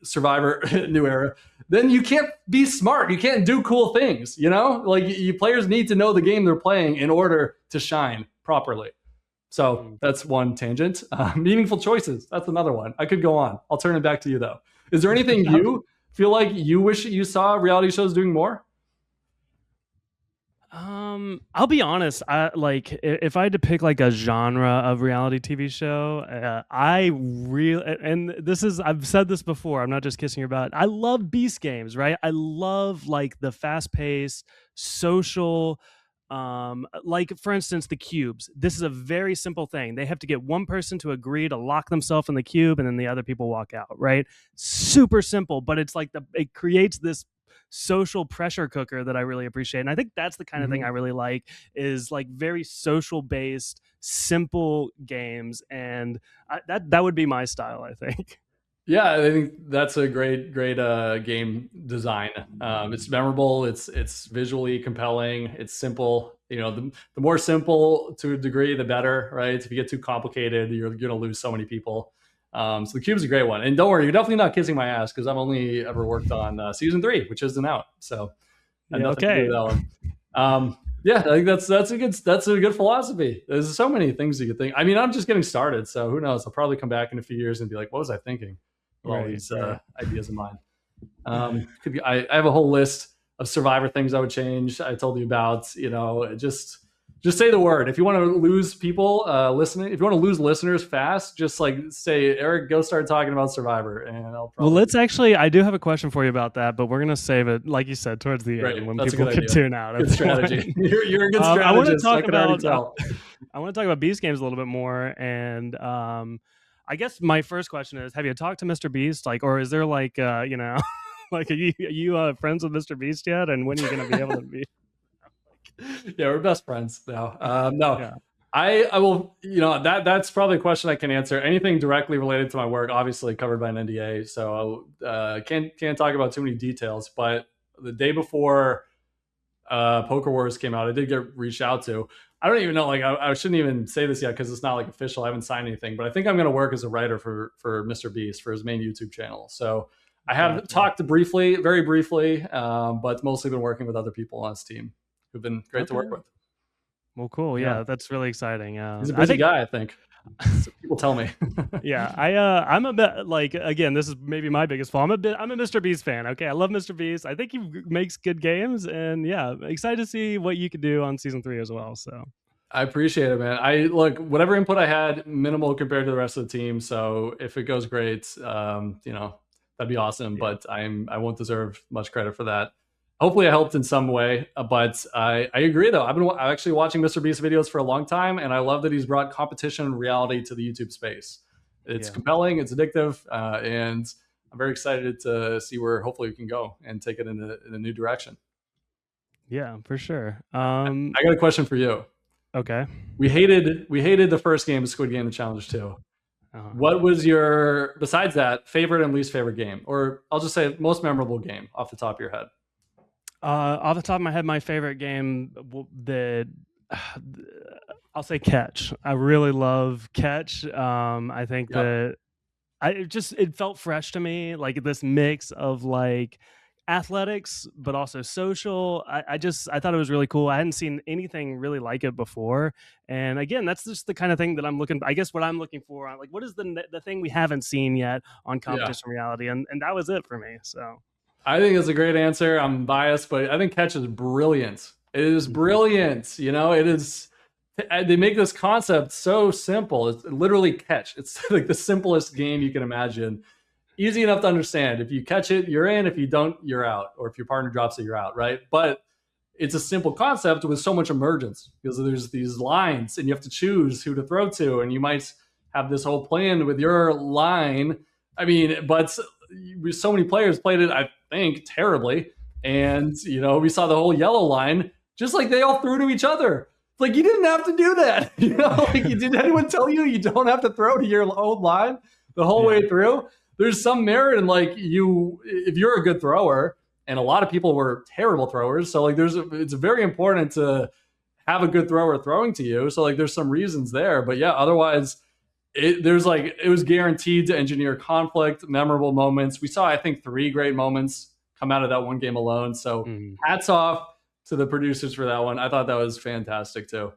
Survivor, new era, then you can't be smart. You can't do cool things, Like players need to know the game they're playing in order to shine properly. So that's one tangent. Meaningful choices. That's another one. I could go on. I'll turn it back to you, though. Is there anything you feel like you wish you saw reality shows doing more? I'll be honest. If I had to pick like a genre of reality TV show, I've said this before. I'm not just kissing your butt. I love Beast Games, right? I love like the fast paced social, like for instance, the cubes. This is a very simple thing. They have to get one person to agree to lock themselves in the cube, and then the other people walk out, right? Super simple, but it's like it creates this social pressure cooker that I really appreciate. And I think that's the kind of thing I really like, is like very social based, simple games. And that would be my style, I think. Yeah, I think that's a great game design. It's memorable. It's visually compelling. It's simple. You know, the more simple to a degree, the better, right? If you get too complicated, you're going to lose so many people. So the cube's a great one. And don't worry, you're definitely not kissing my ass, because I've only ever worked on season 3, which isn't out. So I had Yeah, nothing to do okay. with that one. Yeah, I think that's a good philosophy. There's so many things you could think. I mean, I'm just getting started, so who knows? I'll probably come back in a few years and be like, what was I thinking with all Right, these right. ideas of mine? I have a whole list of Survivor things I would change. I told you about, just say the word. If you want to lose people listening, if you want to lose listeners fast, just like say, Eric, go start talking about Survivor, and I'll Well, probably. let's actually, I do have a question for you about that, but we're going to save it, like you said, towards the Great. end when That's a people good can idea. tune out. Good strategy. You're a good I want to strategist. talk I can already about, tell. I want to talk about Beast Games a little bit more. And I guess my first question is, have you talked to Mr. Beast? Like, or is there like, like, are you friends with Mr. Beast yet? And when are you going to be able to be? Yeah, we're best friends now. No, Yeah. I will, that's probably a question I can answer. Anything directly related to my work, obviously covered by an NDA, so can't talk about too many details. But the day before Poker Wars came out, I did get reached out to. I don't even know, like I shouldn't even say this yet because it's not like official. I haven't signed anything, but I think I'm going to work as a writer for Mr. Beast for his main YouTube channel. So I have talked briefly, very briefly, but mostly been working with other people on his team who've been great to work with. Well, cool. Yeah. Yeah, that's really exciting. He's a busy guy, I think. So people tell me. Yeah, I'm a bit like, again, this is maybe my biggest flaw. I'm a Mr. Beast fan. Okay, I love Mr. Beast. I think he makes good games, and yeah, excited to see what you could do on season 3 as well. So I appreciate it, man. I look, whatever input I had, minimal compared to the rest of the team. So if it goes great, that'd be awesome. Yeah. But I won't deserve much credit for that. Hopefully I helped in some way, but I agree though. I'm actually watching Mr. Beast videos for a long time, and I love that he's brought competition and reality to the YouTube space. It's compelling, it's addictive, and I'm very excited to see where hopefully we can go and take it in a new direction. Yeah, for sure. I got a question for you. Okay. We hated the first game of Squid Game, the Challenge 2. What was your, besides that, favorite and least favorite game? Or I'll just say most memorable game off the top of your head. Off the top of my head, my favorite game, I'll say Catch. I really love Catch. I think that it felt fresh to me, like this mix of like athletics but also social. I thought it was really cool. I hadn't seen anything really like it before, and again, that's just the kind of thing that what I'm looking for, like what is the thing we haven't seen yet on competition reality, and that was it for me. So I think it's a great answer. I'm biased, but I think Catch is brilliant. It is brilliant. It is. They make this concept so simple. It's literally Catch. It's like the simplest game you can imagine. Easy enough to understand. If you catch it, you're in. If you don't, you're out. Or if your partner drops it, you're out, right? But it's a simple concept with so much emergence, because there's these lines and you have to choose who to throw to. And you might have this whole plan with your line. I mean, but so many players played it, I think, terribly. And, we saw the whole yellow line, just like they all threw to each other. Like, you didn't have to do that. Did anyone tell you don't have to throw to your old line the whole way through? There's some merit in if you're a good thrower, and a lot of people were terrible throwers. So it's very important to have a good thrower throwing to you. So there's some reasons there, but yeah, otherwise it was guaranteed to engineer conflict, memorable moments. We saw, I think, 3 great moments come out of that one game alone. So hats off to the producers for that one. I thought that was fantastic too.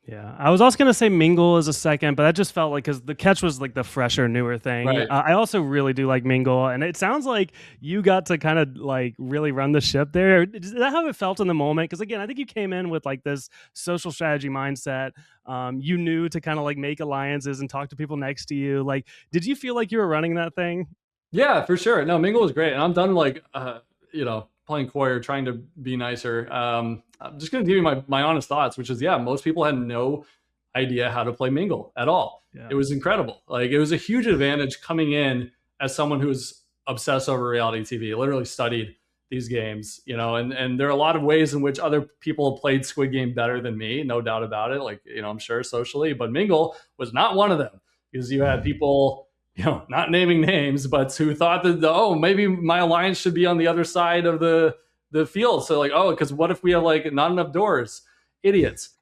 Yeah, I was also going to say Mingle as a second, but that just felt like, because the Catch was like the fresher, newer thing. Right. I also really do like Mingle, and it sounds like you got to kind of like really run the ship there. Is that how it felt in the moment? Because again, I think you came in with like this social strategy mindset. You knew to kind of like make alliances and talk to people next to you. Like, did you feel like you were running that thing? Yeah, for sure. No, Mingle was great, and I'm done playing coy or trying to be nicer. I'm just going to give you my honest thoughts, which is, most people had no idea how to play Mingle at all. Yeah. It was incredible. Like, it was a huge advantage coming in as someone who's obsessed over reality TV, literally studied these games, and there are a lot of ways in which other people played Squid Game better than me, no doubt about it. Like, I'm sure socially, but Mingle was not one of them, because you had people, not naming names, but who thought that, oh, maybe my alliance should be on the other side of the field. So like, oh, because what if we have like not enough doors? Idiots,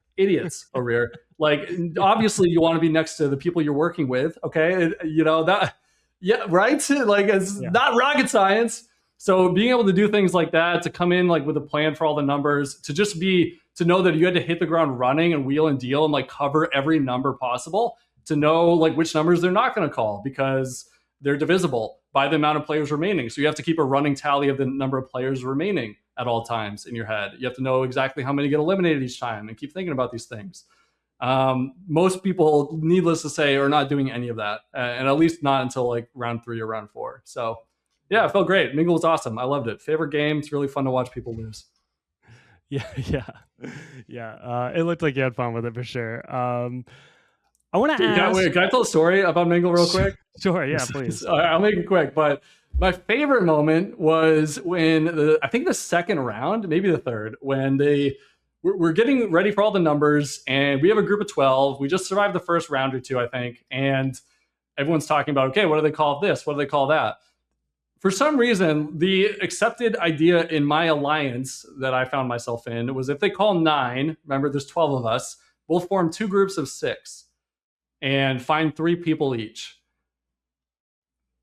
O'Rear. Like, obviously you want to be next to the people you're working with. Okay. That, yeah, right. Like, it's not rocket science. So being able to do things like that, to come in like with a plan for all the numbers, to know that you had to hit the ground running and wheel and deal and like cover every number possible, to know like which numbers they're not going to call because they're divisible by the amount of players remaining. So you have to keep a running tally of the number of players remaining at all times in your head. You have to know exactly how many get eliminated each time and keep thinking about these things. Most people, needless to say, are not doing any of that, and at least not until like round 3 or round 4. So yeah, it felt great. Mingle was awesome. I loved it. Favorite game. It's really fun to watch people lose. Yeah. It looked like you had fun with it for sure. I want to ask. Wait, can I tell a story about Mingle real quick? Sure, yeah, please. I'll make it quick. But my favorite moment was when I think the second round, maybe the third, when we're getting ready for all the numbers, and we have a group of 12. We just survived the first round or two, I think, and everyone's talking about, okay, what do they call this? What do they call that? For some reason, the accepted idea in my alliance that I found myself in was, if they call 9, remember there's 12 of us, we'll form 2 groups of 6 and find 3 people each.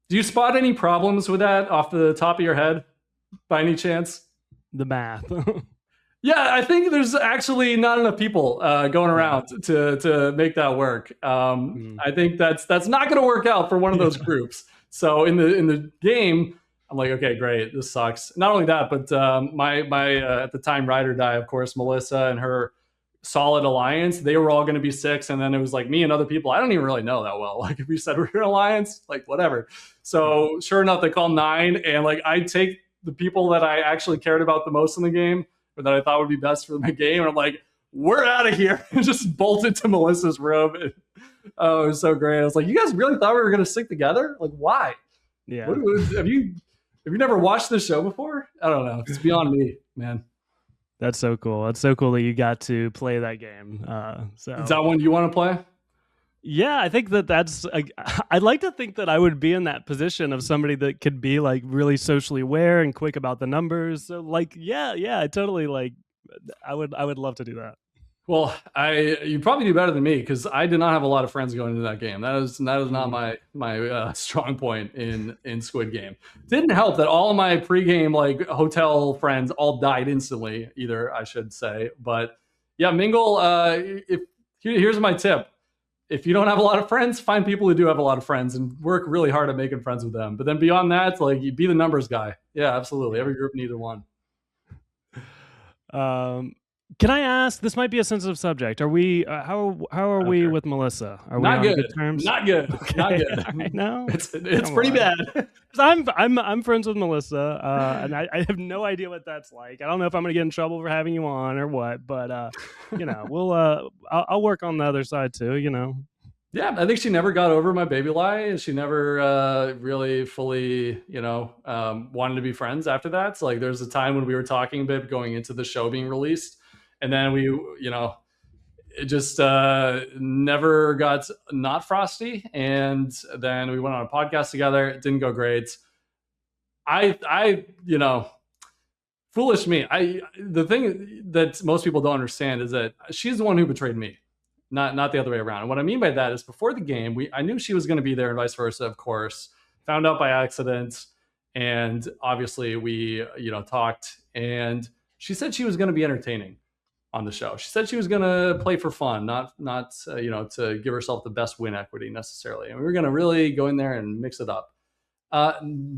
Do you spot any problems with that off the top of your head by any chance? The math. Yeah, I think there's actually not enough people going around to make that work. I think that's not going to work out for one of those groups. So in the game, I'm like, okay, great, this sucks. Not only that, but my at the time ride or die, of course, Melissa and her solid alliance, they were all going to be 6, and then it was like me and other people I don't even really know that well. Like, if we said we're an alliance, like whatever. So sure enough, they call 9, and like I take the people that I actually cared about the most in the game, or that I thought would be best for the game, and I'm like, we're out of here, and just bolted to Melissa's room. And, oh, it was so great. I was like, you guys really thought we were going to stick together? Like, why? Yeah. Have you never watched this show before? I don't know. It's beyond me, man. That's so cool. It's so cool that you got to play that game. So is that one you want to play? Yeah, I think that's. I'd like to think that I would be in that position of somebody that could be like really socially aware and quick about the numbers. So like, yeah, I totally like. I would love to do that. Well, you probably do better than me, because I did not have a lot of friends going into that game. That is not my strong point in Squid Game. Didn't help that all of my pregame like hotel friends all died instantly, either, I should say. But yeah, Mingle. Here's my tip: if you don't have a lot of friends, find people who do have a lot of friends and work really hard at making friends with them. But then beyond that, like, you be the numbers guy. Yeah, absolutely. Every group needed one. Can I ask? This might be a sensitive subject. Are we? How are we with Melissa? Are not we on good. good terms? Not good. Okay. Not good. Right, no, it's pretty bad. I'm friends with Melissa, and I have no idea what that's like. I don't know if I'm going to get in trouble for having you on or what, but we'll I'll work on the other side too. Yeah, I think she never got over my baby lie. She never really fully, wanted to be friends after that. So like, there's a time when we were talking a bit going into the show being released, and then we, it just never got not frosty. And then we went on a podcast together. It didn't go great. I foolish me. The thing that most people don't understand is that she's the one who betrayed me. Not the other way around. And what I mean by that is, before the game, I knew she was going to be there and vice versa, of course. Found out by accident. And obviously we, talked. And she said she was going to be entertaining on the show. She said she was going to play for fun, not to give herself the best win equity necessarily. And we were going to really go in there and mix it up.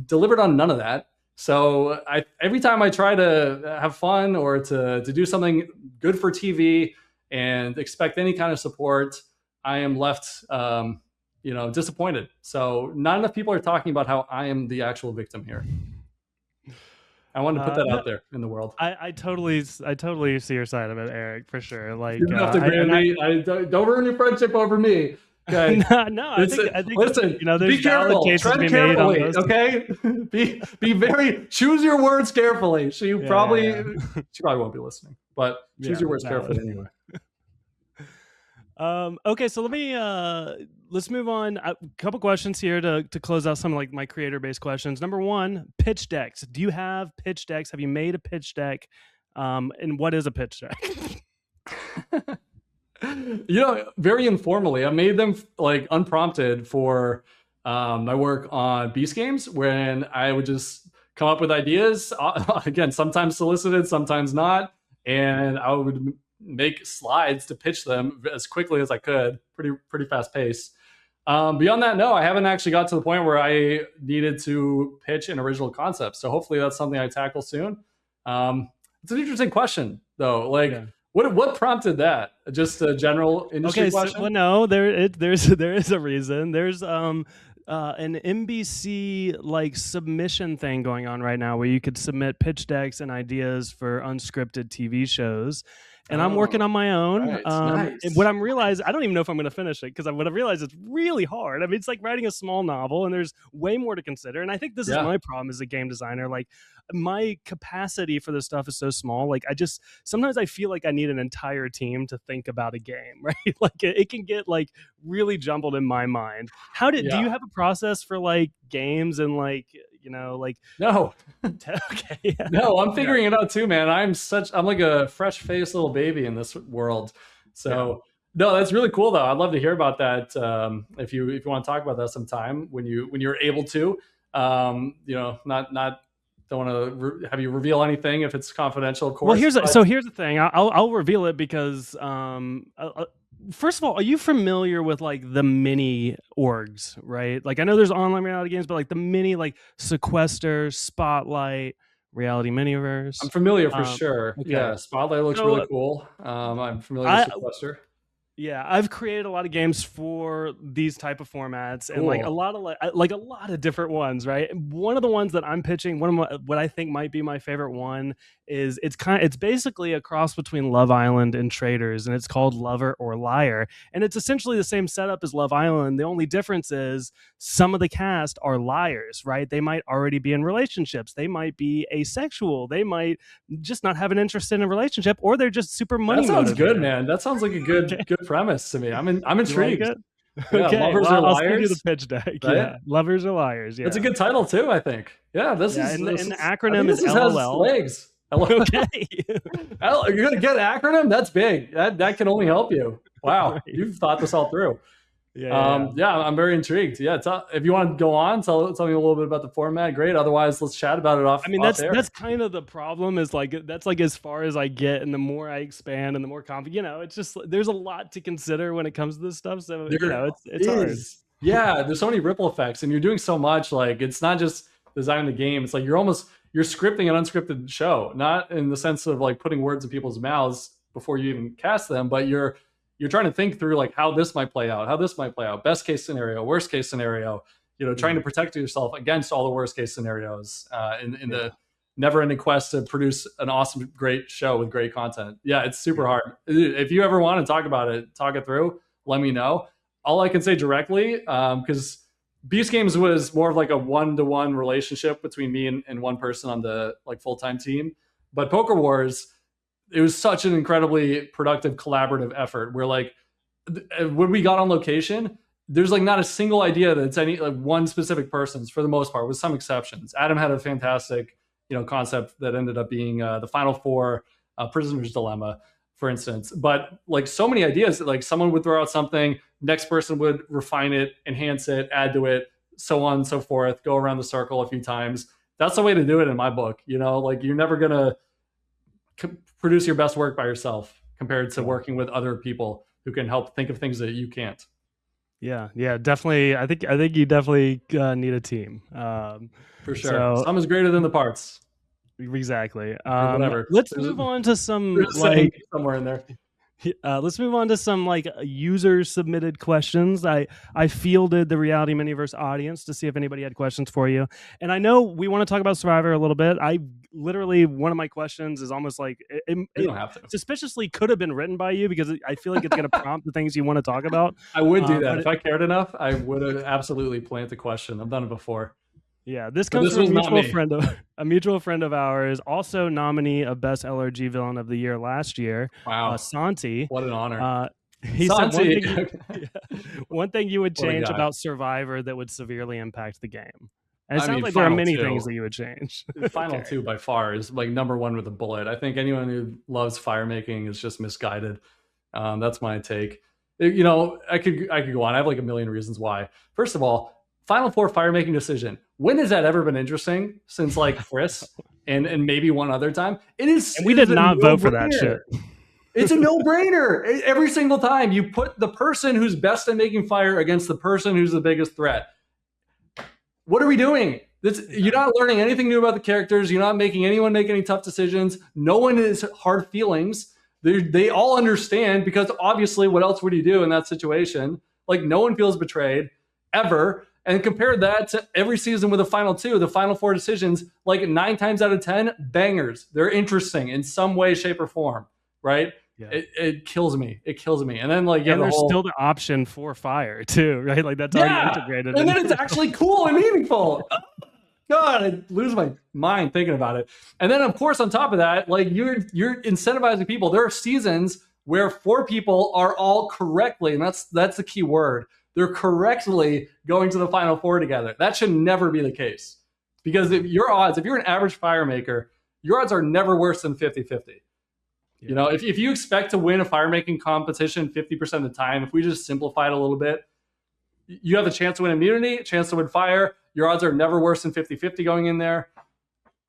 Delivered on none of that. So every time I try to have fun or to do something good for TV and expect any kind of support, I am left, disappointed. So not enough people are talking about how I am the actual victim here. I wanted to put that out there in the world. I totally see your side of it, Eric, for sure. Like, you don't have to don't ruin your friendship over me. Okay. No, I think Listen, there's be valid careful. cases to Tread be made on carefully, those. okay? Be very choose your words carefully. She Yeah, probably yeah. she probably won't be listening, but choose Yeah, your words valid. carefully anyway. Okay, so let's move on. A couple questions here to close out some like my creator based questions. Number one, pitch decks. Do you have pitch decks? Have you made a pitch deck? And what is a pitch deck? Very informally, I made them like unprompted for my work on Beast Games, when I would just come up with ideas. Again, sometimes solicited, sometimes not, and I would make slides to pitch them as quickly as I could, pretty fast pace. Beyond that, no, I haven't actually got to the point where I needed to pitch an original concept. So hopefully that's something I tackle soon. It's an interesting question, though. Like, Yeah. what prompted that? Just a general industry question? So, well, no, there is a reason. There's an NBC like submission thing going on right now where you could submit pitch decks and ideas for unscripted TV shows. And I'm working on my own. Right. Nice. And what I'm realizing, I don't even know if I'm going to finish it, because what I've realized it's really hard. I mean, it's like writing a small novel, and there's way more to consider. And I think this is my problem as a game designer. Like, my capacity for this stuff is so small. Like, sometimes I feel like I need an entire team to think about a game, right? Like, it can get like really jumbled in my mind. Do you have a process for like games and like, No. Okay. Yeah. No, I'm figuring it out too, man. I'm like a fresh faced little baby in this world. So no, that's really cool though. I'd love to hear about that. If you want to talk about that sometime when you're able to. Not don't want to have you reveal anything if it's confidential, of course. Well, here's the thing. I'll reveal it because first of all, are you familiar with like the mini orgs, right? Like, I know there's online reality games, but like the mini, like Sequester, Spotlight, Reality Miniverse. I'm familiar for sure. Okay. Yeah, Spotlight looks really cool. I'm familiar with Sequester. Yeah, I've created a lot of games for these type of formats, and like a lot of different ones, right? One of the ones that I'm pitching, what I think might be my favorite one, is it's basically a cross between Love Island and Traders, and it's called Lover or Liar, and it's essentially the same setup as Love Island. The only difference is some of the cast are liars, right? They might already be in relationships, they might be asexual, they might just not have an interest in a relationship, or they're just super money motivated. That sounds good, man. That sounds like a good premise to me. I'm intrigued. Like okay, Lovers or Liars. I'll send you the pitch deck. Right? Yeah, Lovers or Liars. Yeah, that's a good title too, I think. Yeah, and the acronym is LOL. Legs. Okay, you're gonna get an acronym? That's big. That can only help you. Wow, right. You've thought this all through. Yeah, I'm very intrigued. Yeah, if you want to go on, tell me a little bit about the format. Great. Otherwise, let's chat about it off. I mean, that's kind of the problem. Is like that's like as far as I get, and the more I expand, and the more confident. It's just there's a lot to consider when it comes to this stuff. So it's hard. Yeah, there's so many ripple effects, and you're doing so much. Like, it's not just designing the game. It's like you're scripting an unscripted show, not in the sense of like putting words in people's mouths before you even cast them, but you're trying to think through like how this might play out, best case scenario, worst case scenario, trying to protect yourself against all the worst case scenarios in the never ending quest to produce an awesome, great show with great content. Yeah, it's super hard. If you ever want to talk about it, talk it through, let me know. All I can say directly, because Beast Games was more of like a one-to-one relationship between me and one person on the like full-time team. But Poker Wars, it was such an incredibly productive collaborative effort where like when we got on location, there's like not a single idea that's any like one specific person's, for the most part, with some exceptions. Adam had a fantastic, concept that ended up being the final four Prisoner's Dilemma, for instance. But like so many ideas that like someone would throw out something, next person would refine it, enhance it, add to it, so on and so forth, go around the circle a few times. That's the way to do it in my book. Like you're never going to produce your best work by yourself compared to working with other people who can help think of things that you can't. Yeah, definitely. I think you definitely need a team. For sure. Some is greater than the parts. Exactly. Whatever. Let's move on to some like somewhere in there. Let's move on to some like user submitted questions. I fielded the Reality Miniverse audience to see if anybody had questions for you. And I know we want to talk about Survivor a little bit. I literally, one of my questions is almost like You don't have to. suspiciously could have been written by you because I feel like it's going to prompt the things you want to talk about. I would do that. If I cared enough, I would have absolutely planted the question. I've done it before. Yeah, this comes from a mutual friend of ours, also nominee of Best LRG Villain of the Year last year. Wow, Santi. What an honor. He Santi. said one thing you would change about Survivor that would severely impact the game. And it sounds like there are many things that you would change. Final two by far is like number one with a bullet. I think anyone who loves fire making is just misguided. That's my take. You know, I could go on. I have like a million reasons why. First of all, Final Four fire making decision. When has that ever been interesting? Since like Chris and maybe one other time. It is. And we did not vote for that shit. It's a no-brainer. Every single time you put the person who's best at making fire against the person who's the biggest threat. What are we doing? You're not learning anything new about the characters. You're not making anyone make any tough decisions. No one is hard feelings. They all understand, because obviously what else would you do in that situation? Like, no one feels betrayed ever. And compare that to every season with the final two, the final four decisions, like 9 times out of 10, bangers. They're interesting in some way, shape, or form, right? Yeah. It kills me. It kills me. And then like, and there's still the option for fire too, right? Like that's already integrated. And then it's actually cool and meaningful. God, I lose my mind thinking about it. And then of course, on top of that, like you're incentivizing people. There are seasons where 4 people are all correctly, and that's the key word. They're correctly going to the final 4 together. That should never be the case. Because if you're an average fire maker, your odds are never worse than 50-50. Yeah. You know, if you expect to win a fire making competition 50% of the time, if we just simplify it a little bit, you have a chance to win immunity, a chance to win fire. Your odds are never worse than 50-50 going in there.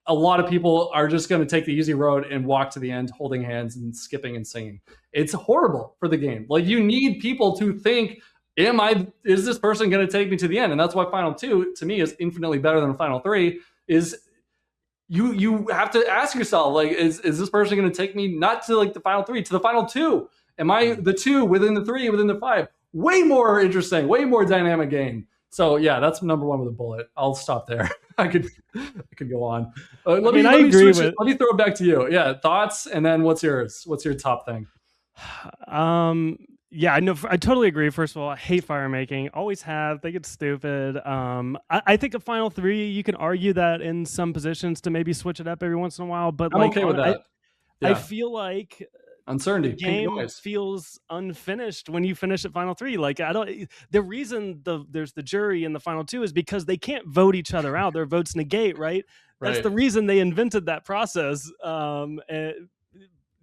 A lot of people are just going to take the easy road and walk to the end holding hands and skipping and singing. It's horrible for the game. Like, you need people to think, is this person going to take me to the end? And that's why Final 2 to me is infinitely better than Final 3. Is you have to ask yourself, like, is this person going to take me not to like the Final 3, to the Final 2? Am I the 2 within the 3, within the 5? Way more interesting, way more dynamic game. So yeah, that's number 1 with a bullet. I'll stop there. I could go on. Let me throw it back to you. Yeah, thoughts, and then what's yours? What's your top thing? Yeah, I know. I totally agree. First of all, I hate fire making. Always have. Think it's stupid. I think a Final 3, you can argue that in some positions to maybe switch it up every once in a while. But I'm okay with that. I feel like uncertainty. The game feels unfinished when you finish at Final 3. Like, the reason there's the jury in the Final 2 is because they can't vote each other out. Their votes negate, right? That's the reason they invented that process.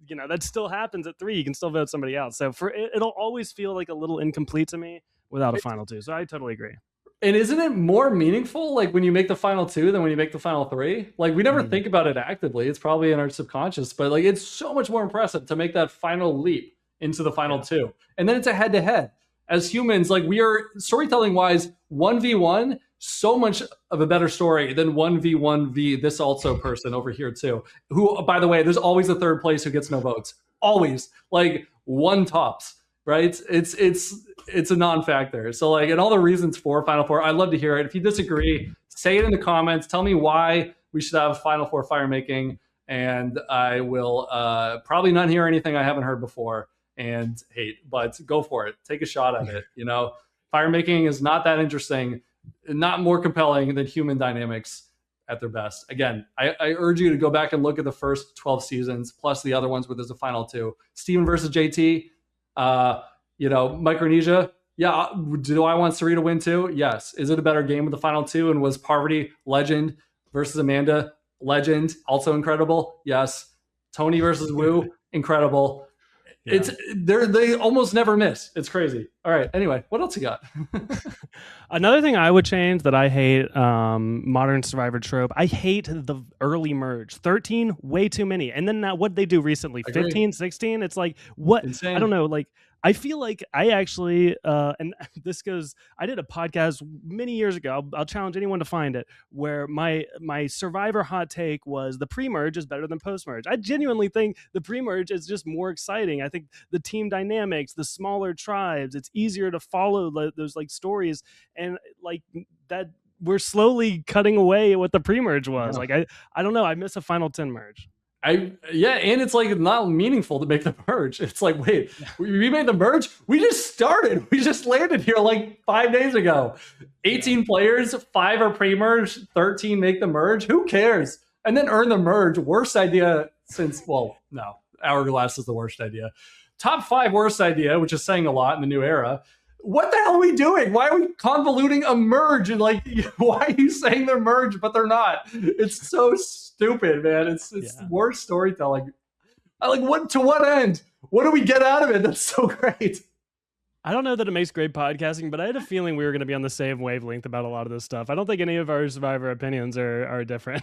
You know, that still happens at 3. You can still vote somebody out. So it'll always feel like a little incomplete to me without a Final 2. So I totally agree. And isn't it more meaningful, like, when you make the Final 2 than when you make the Final 3? Like, we never think about it actively. It's probably in our subconscious, but like, it's so much more impressive to make that final leap into the Final 2. And then it's a head-to-head. As humans, like, we are, storytelling-wise, 1v1, so much of a better story than 1v1v this also person over here too, who, by the way, there's always a third place who gets no votes. Always. Like, 1 tops, right? It's a non-factor. So like, and all the reasons for Final 4, I'd love to hear it. If you disagree, say it in the comments. Tell me why we should have Final 4 fire making, and I will probably not hear anything I haven't heard before and hate, but go for it. Take a shot at it. You know, fire making is not that interesting, not more compelling than human dynamics at their best. Again, I urge you to go back and look at the first 12 seasons, plus the other ones where there's a Final 2. Steven versus JT, you know, Micronesia. Yeah, do I want Sarita to win too? Yes. Is it a better game with the Final 2? And was Parvati legend versus Amanda legend also incredible? Yes. Tony versus Wu, incredible. Yeah. They almost never miss. It's crazy. All right. Anyway, what else you got? Another thing I would change that I hate, modern Survivor trope. I hate the early merge. 13, way too many. And then what they do recently, 15, 16. It's like, what? Insane. I don't know. Like, I feel like I actually, and this goes, I did a podcast many years ago. I'll challenge anyone to find it, where my Survivor hot take was the pre-merge is better than post-merge. I genuinely think the pre-merge is just more exciting. I think the team dynamics, the smaller tribes, it's easier to follow those like stories, and like that we're slowly cutting away what the pre-merge was. Yeah. Like I don't know. I miss a Final 10 merge. Yeah, and it's like not meaningful to make the merge. It's like, wait, we made the merge? We just started. We just landed here like 5 days ago. 18 players, 5 are pre-merge, 13 make the merge. Who cares? And then earn the merge. Worst idea since, well, no, Hourglass is the worst idea. Top 5 worst idea, which is saying a lot in the new era. What the hell are we doing? Why are we convoluting a merge? And like, why are you saying they're merged, but they're not? It's so stupid, man. It's worse storytelling. Like, what to what end? What do we get out of it? That's so great. I don't know that it makes great podcasting, but I had a feeling we were going to be on the same wavelength about a lot of this stuff. I don't think any of our Survivor opinions are different.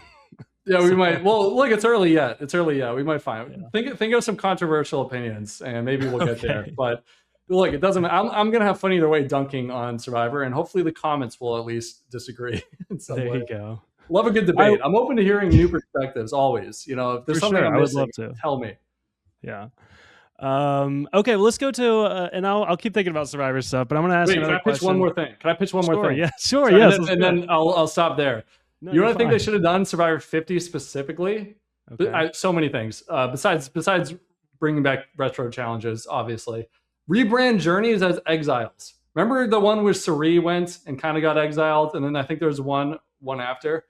Yeah, we might. Well, look, it's early yet. We might find. Yeah. Think of some controversial opinions, and maybe we'll get there. But look, it doesn't. I'm gonna have fun either way, dunking on Survivor, and hopefully the comments will at least disagree. There you go. Love a good debate. I'm open to hearing new perspectives always. You know, if there's something I'm missing, I would love to. Tell me. Yeah. Okay, well, let's go to and I'll keep thinking about Survivor stuff, but I'm gonna ask. Wait, can I pitch one more thing? Can I pitch one more thing? Yeah, sure. Yes, and then I'll stop there. No, you know what I think they should have done Survivor 50 specifically? Okay. So many things. Besides bringing back retro challenges, obviously. Rebrand Journeys as Exiles. Remember the one where Sari went and kind of got exiled? And then I think there was one after.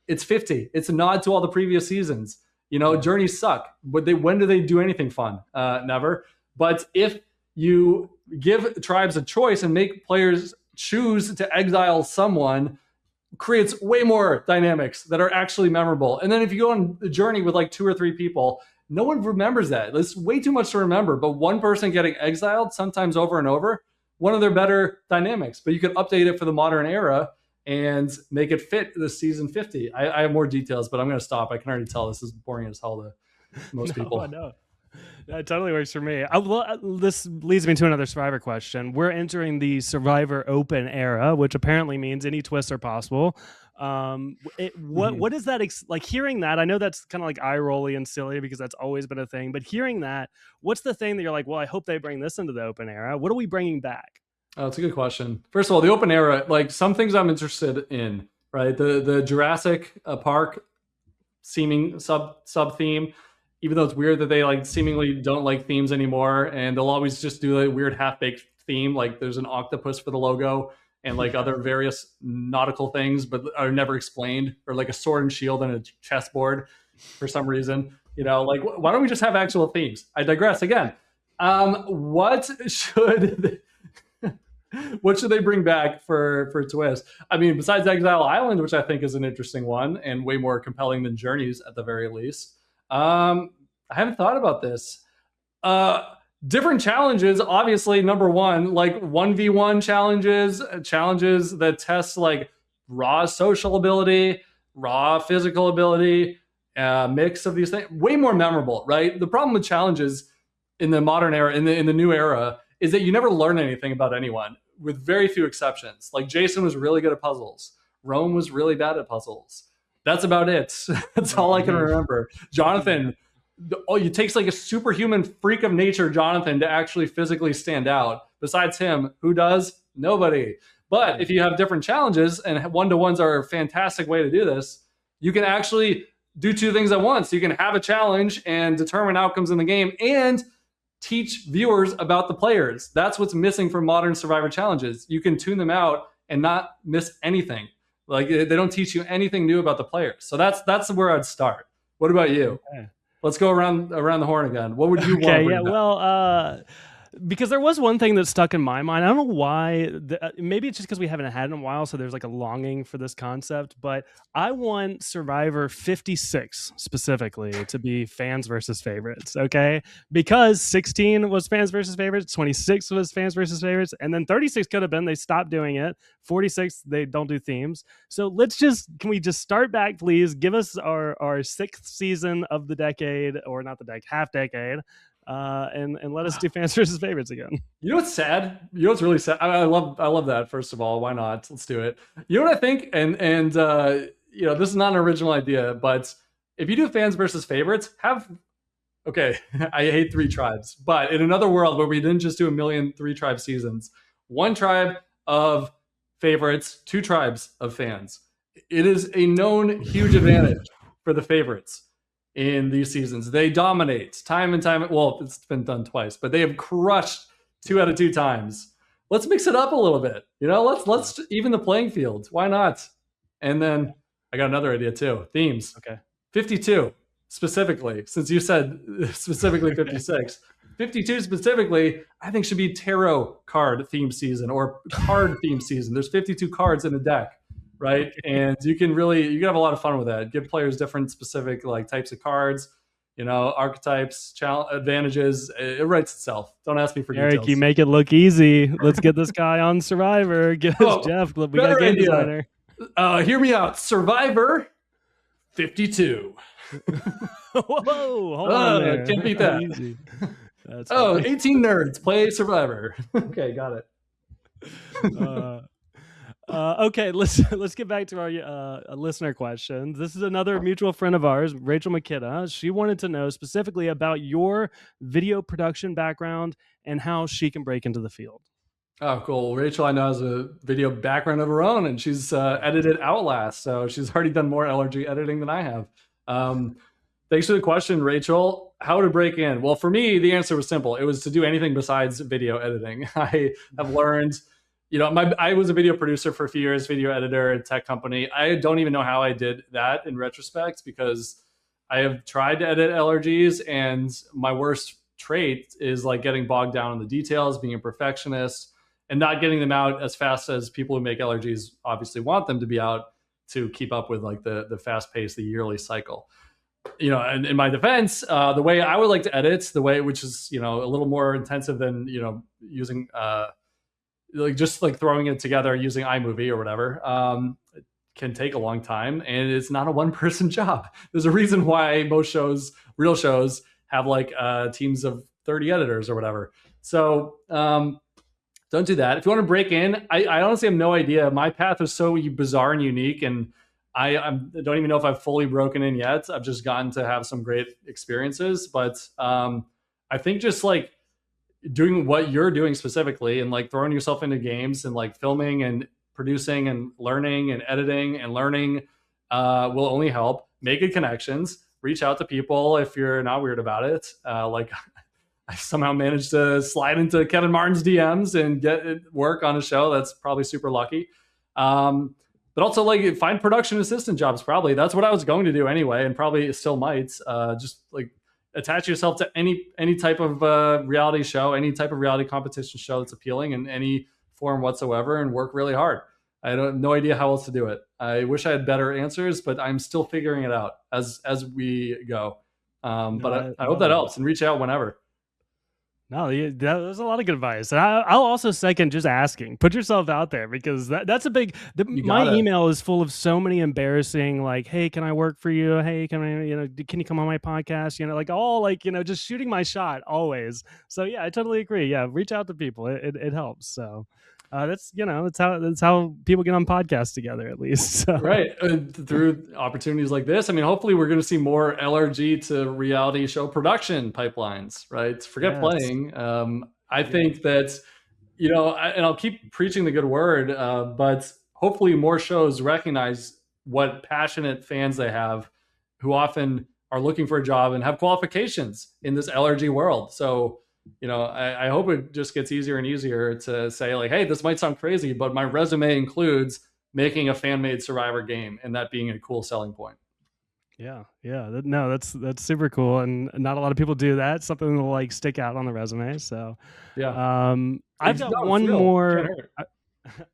It's 50. It's a nod to all the previous seasons. You know, Journeys suck. But when do they do anything fun? Never. But if you give tribes a choice and make players choose to exile someone, creates way more dynamics that are actually memorable. And then if you go on a journey with like 2 or 3 people, no one remembers that. It's way too much to remember. But one person getting exiled, sometimes over and over, one of their better dynamics. But you could update it for the modern era and make it fit the season 50. I have more details, but I'm going to stop. I can already tell this is boring as hell to most people. I know. That totally works for me. This leads me to another Survivor question. We're entering the Survivor Open era, which apparently means any twists are possible. What is that like? Hearing that, I know that's kind of like eye-rolly and silly because that's always been a thing. But hearing that, what's the thing that you're like, well, I hope they bring this into the Open era? What are we bringing back? Oh, that's a good question. First of all, the Open era, like some things I'm interested in, right? The Jurassic Park seeming sub theme. Even though it's weird that they like seemingly don't like themes anymore, and they'll always just do a weird half-baked theme, like there's an octopus for the logo and like other various nautical things, but are never explained, or like a sword and shield and a chessboard for some reason. You know, like why don't we just have actual themes? I digress again. What should they bring back for twist? I mean, besides Exile Island, which I think is an interesting one and way more compelling than Journeys at the very least. I haven't thought about this. Different challenges, obviously, number one, like 1v1 challenges that test like raw social ability, raw physical ability, mix of these things, way more memorable, right? The problem with challenges in the modern era, in the new era, is that you never learn anything about anyone, with very few exceptions. Like Jason was really good at puzzles. Rome was really bad at puzzles. That's about it. That's all I can remember. Jonathan, it takes like a superhuman freak of nature, Jonathan, to actually physically stand out. Besides him, who does? Nobody. But if you have different challenges, and one-to-ones are a fantastic way to do this, you can actually do 2 things at once. You can have a challenge and determine outcomes in the game and teach viewers about the players. That's what's missing from modern Survivor challenges. You can tune them out and not miss anything. Like they don't teach you anything new about the players. So that's where I'd start. What about you? Okay. Let's go around the horn again. What would you want? Yeah, well, because there was one thing that stuck in my mind. I don't know why. Maybe it's just because we haven't had it in a while, so there's like a longing for this concept. But I want Survivor 56 specifically to be fans versus favorites, okay? Because 16 was fans versus favorites, 26 was fans versus favorites, and then 36 could have been. They stopped doing it. 46, they don't do themes. So can we just start back, please? Give us our 6th season of the decade, or not the decade, half decade. and let us do fans versus favorites again. You know what's sad? You know what's really sad? I love that. First of all, why not? Let's do it. You know what I think? And this is not an original idea, but if you do fans versus favorites, have okay. I hate three tribes, but in another world where we didn't just do a million three tribe seasons, one tribe of favorites, two tribes of fans. It is a known huge advantage for the favorites in these seasons. They dominate time and time. Well, it's been done twice, but they have crushed 2 out of 2 times. Let's mix it up a little bit. Let's even the playing field. Why not? And then I got another idea too. Themes. Okay. 52 specifically, since you said specifically 56. 52 specifically, I think should be tarot card theme season or card theme season. There's 52 cards in a deck, right? And you can have a lot of fun with that. Give players different specific like types of cards, archetypes, advantages. It writes itself. Don't ask me for details. Eric, you make it look easy. Let's get this guy on Survivor. Get us Jeff. We got a game designer. Hear me out. Survivor 52. Whoa, hold on there. Can't beat that. Easy. That's 18 nerds play Survivor. Okay, got it. Okay, let's get back to our listener questions. This is another mutual friend of ours, Rachel McKitta. She wanted to know specifically about your video production background and how she can break into the field. Oh, cool. Rachel, I know, has a video background of her own, and she's edited Outlast, so she's already done more LRG editing than I have. Thanks for the question, Rachel. How to break in? Well, for me, the answer was simple. It was to do anything besides video editing. I have learned, I was a video producer for a few years, video editor at a tech company. I don't even know how I did that in retrospect, because I have tried to edit LRGs, and my worst trait is like getting bogged down in the details, being a perfectionist, and not getting them out as fast as people who make LRGs obviously want them to be out to keep up with like the fast pace, the yearly cycle. And in my defense, the way I would like to edit, which is, a little more intensive than, using, just like throwing it together using iMovie or whatever, can take a long time, and it's not a one-person job. There's a reason why most shows, real shows, have like teams of 30 editors or whatever. So don't do that. If you want to break in, I honestly have no idea. My path is so bizarre and unique, and I don't even know if I've fully broken in yet. I've just gotten to have some great experiences, but I think just like doing what you're doing specifically and like throwing yourself into games and like filming and producing and learning and editing and learning will only help. Make good connections, reach out to people if you're not weird about it. Like I somehow managed to slide into Kevin Martin's DMs and get work on a show. That's probably super lucky. But also like find production assistant jobs. Probably that's what I was going to do anyway, and probably still might. Just like attach yourself to any type of reality show, any type of reality competition show that's appealing in any form whatsoever, and work really hard. I have no idea how else to do it. I wish I had better answers, but I'm still figuring it out as we go. But I hope that helps, and reach out whenever. No, that was a lot of good advice. And I'll also second just asking. Put yourself out there, because that's a big. My email is full of so many embarrassing, like, "Hey, can I work for you? Hey, can you come on my podcast?" Like all like just shooting my shot always. So yeah, I totally agree. Yeah, reach out to people. It helps. So that's how people get on podcasts together, at least. So. Right, through opportunities like this. I mean, hopefully we're going to see more LRG to reality show production pipelines. Right, forget playing. I think that and I'll keep preaching the good word, but hopefully more shows recognize what passionate fans they have, who often are looking for a job and have qualifications in this LRG world. So. I hope it just gets easier and easier to say like, hey, this might sound crazy, but my resume includes making a fan-made Survivor game, and that being a cool selling point. Yeah. No, that's super cool, and not a lot of people do that. Something that will like stick out on the resume. So yeah. I've got one more.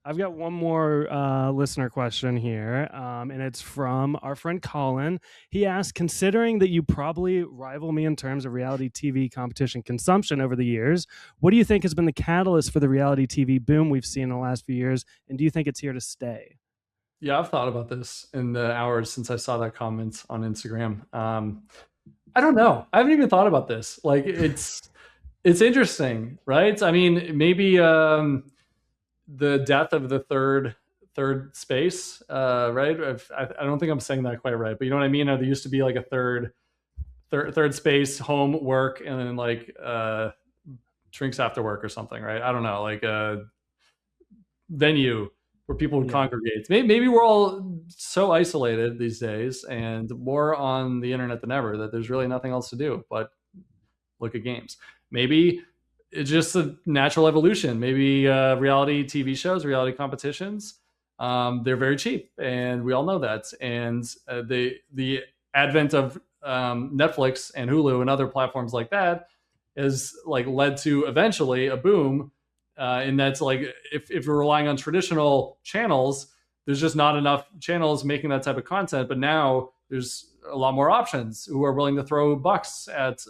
I've got one more listener question here, and it's from our friend Colin. He asked, considering that you probably rival me in terms of reality TV competition consumption over the years, what do you think has been the catalyst for the reality TV boom we've seen in the last few years, and do you think it's here to stay? Yeah, I've thought about this in the hours since I saw that comment on Instagram. I don't know. I haven't even thought about this. Like it's interesting, right? I mean, maybe the death of the third space, right? I don't think I'm saying that quite right, but you know what I mean? There used to be like a third space, home, work, and then like drinks after work or something, right? I don't know, like a venue where people would congregate. Maybe we're all so isolated these days and more on the internet than ever that there's really nothing else to do but look at games. Maybe it's just a natural evolution. Maybe reality TV shows, reality competitions, they're very cheap, and we all know that. And the advent of Netflix and Hulu and other platforms like that has like led to eventually a boom. And that's like if you're relying on traditional channels, there's just not enough channels making that type of content. But now there's a lot more options who are willing to throw bucks at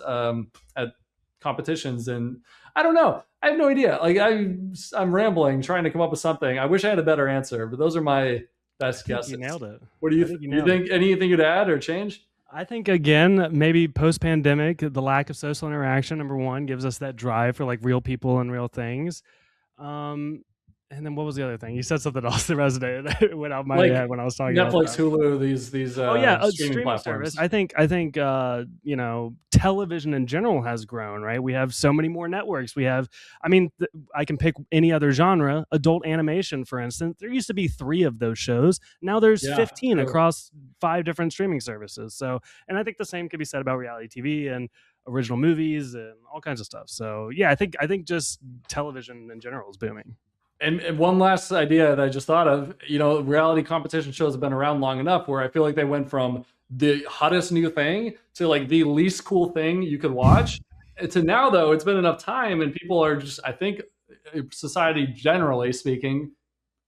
competitions. And I don't know. I have no idea. Like I'm rambling, trying to come up with something. I wish I had a better answer, but those are my best guesses. You nailed it. What do you think? You think anything you'd add or change? I think again, maybe post-pandemic, the lack of social interaction, number one, gives us that drive for like real people and real things. And then what was the other thing? You said something else that resonated. It went out my head when I was talking Netflix, about Hulu, these streaming platforms. service. I think you know, television in general has grown, right? We have so many more networks. We have, I mean, I can pick any other genre, adult animation, for instance. There used to be 3 of those shows. Now there's 15 across 5 different streaming services. So, and I think the same could be said about reality TV and original movies and all kinds of stuff. So yeah, I think just television in general is booming. And one last idea that I just thought of, you know, reality competition shows have been around long enough where I feel like they went from the hottest new thing to like the least cool thing you could watch. To now, though, it's been enough time and people are just, I think society generally speaking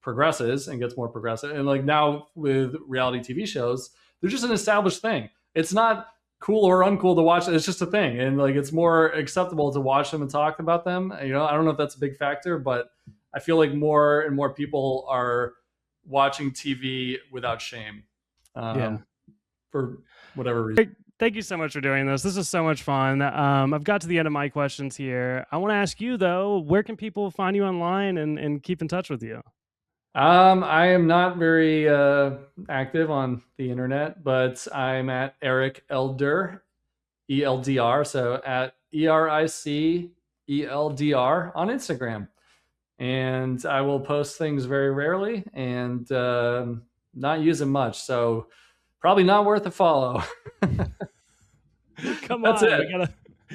progresses and gets more progressive. And like now with reality TV shows, they're just an established thing. It's not cool or uncool to watch. It's just a thing. And like it's more acceptable to watch them and talk about them. You know, I don't know if that's a big factor, but I feel like more and more people are watching TV without shame for whatever reason. Thank you so much for doing this. This is so much fun. I've got to the end of my questions here. I want to ask you, though, where can people find you online and keep in touch with you? I am not very active on the internet, but I'm at Eric Eldredge, ELDR, so at ERIC ELDR on Instagram. And I will post things very rarely and not use them much. So probably not worth a follow. Come That's on. it.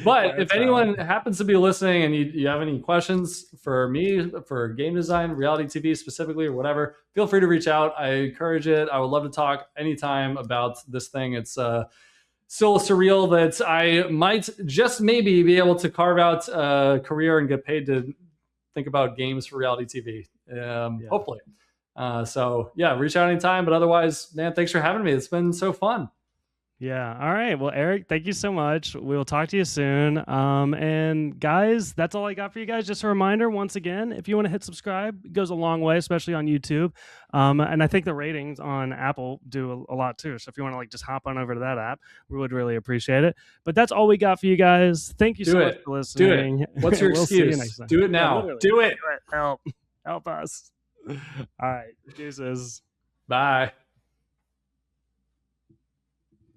But if anyone happens to be listening and you have any questions for me, for game design, reality TV specifically, or whatever, feel free to reach out. I encourage it. I would love to talk anytime about this thing. It's still surreal that I might just maybe be able to carve out a career and get paid to think about games for reality TV. Hopefully. So yeah, reach out anytime. But otherwise, man, thanks for having me. It's been so fun. Yeah. All right. Well, Eric, thank you so much. We'll talk to you soon. And guys, that's all I got for you guys. Just a reminder, once again, if you want to hit subscribe, it goes a long way, especially on YouTube. And I think the ratings on Apple do a lot too. So if you want to like just hop on over to that app, we would really appreciate it. But that's all we got for you guys. Thank you so much for listening. Do it. What's your excuse? Do it now. Yeah, do it. Help us. All right. Deuces. Bye.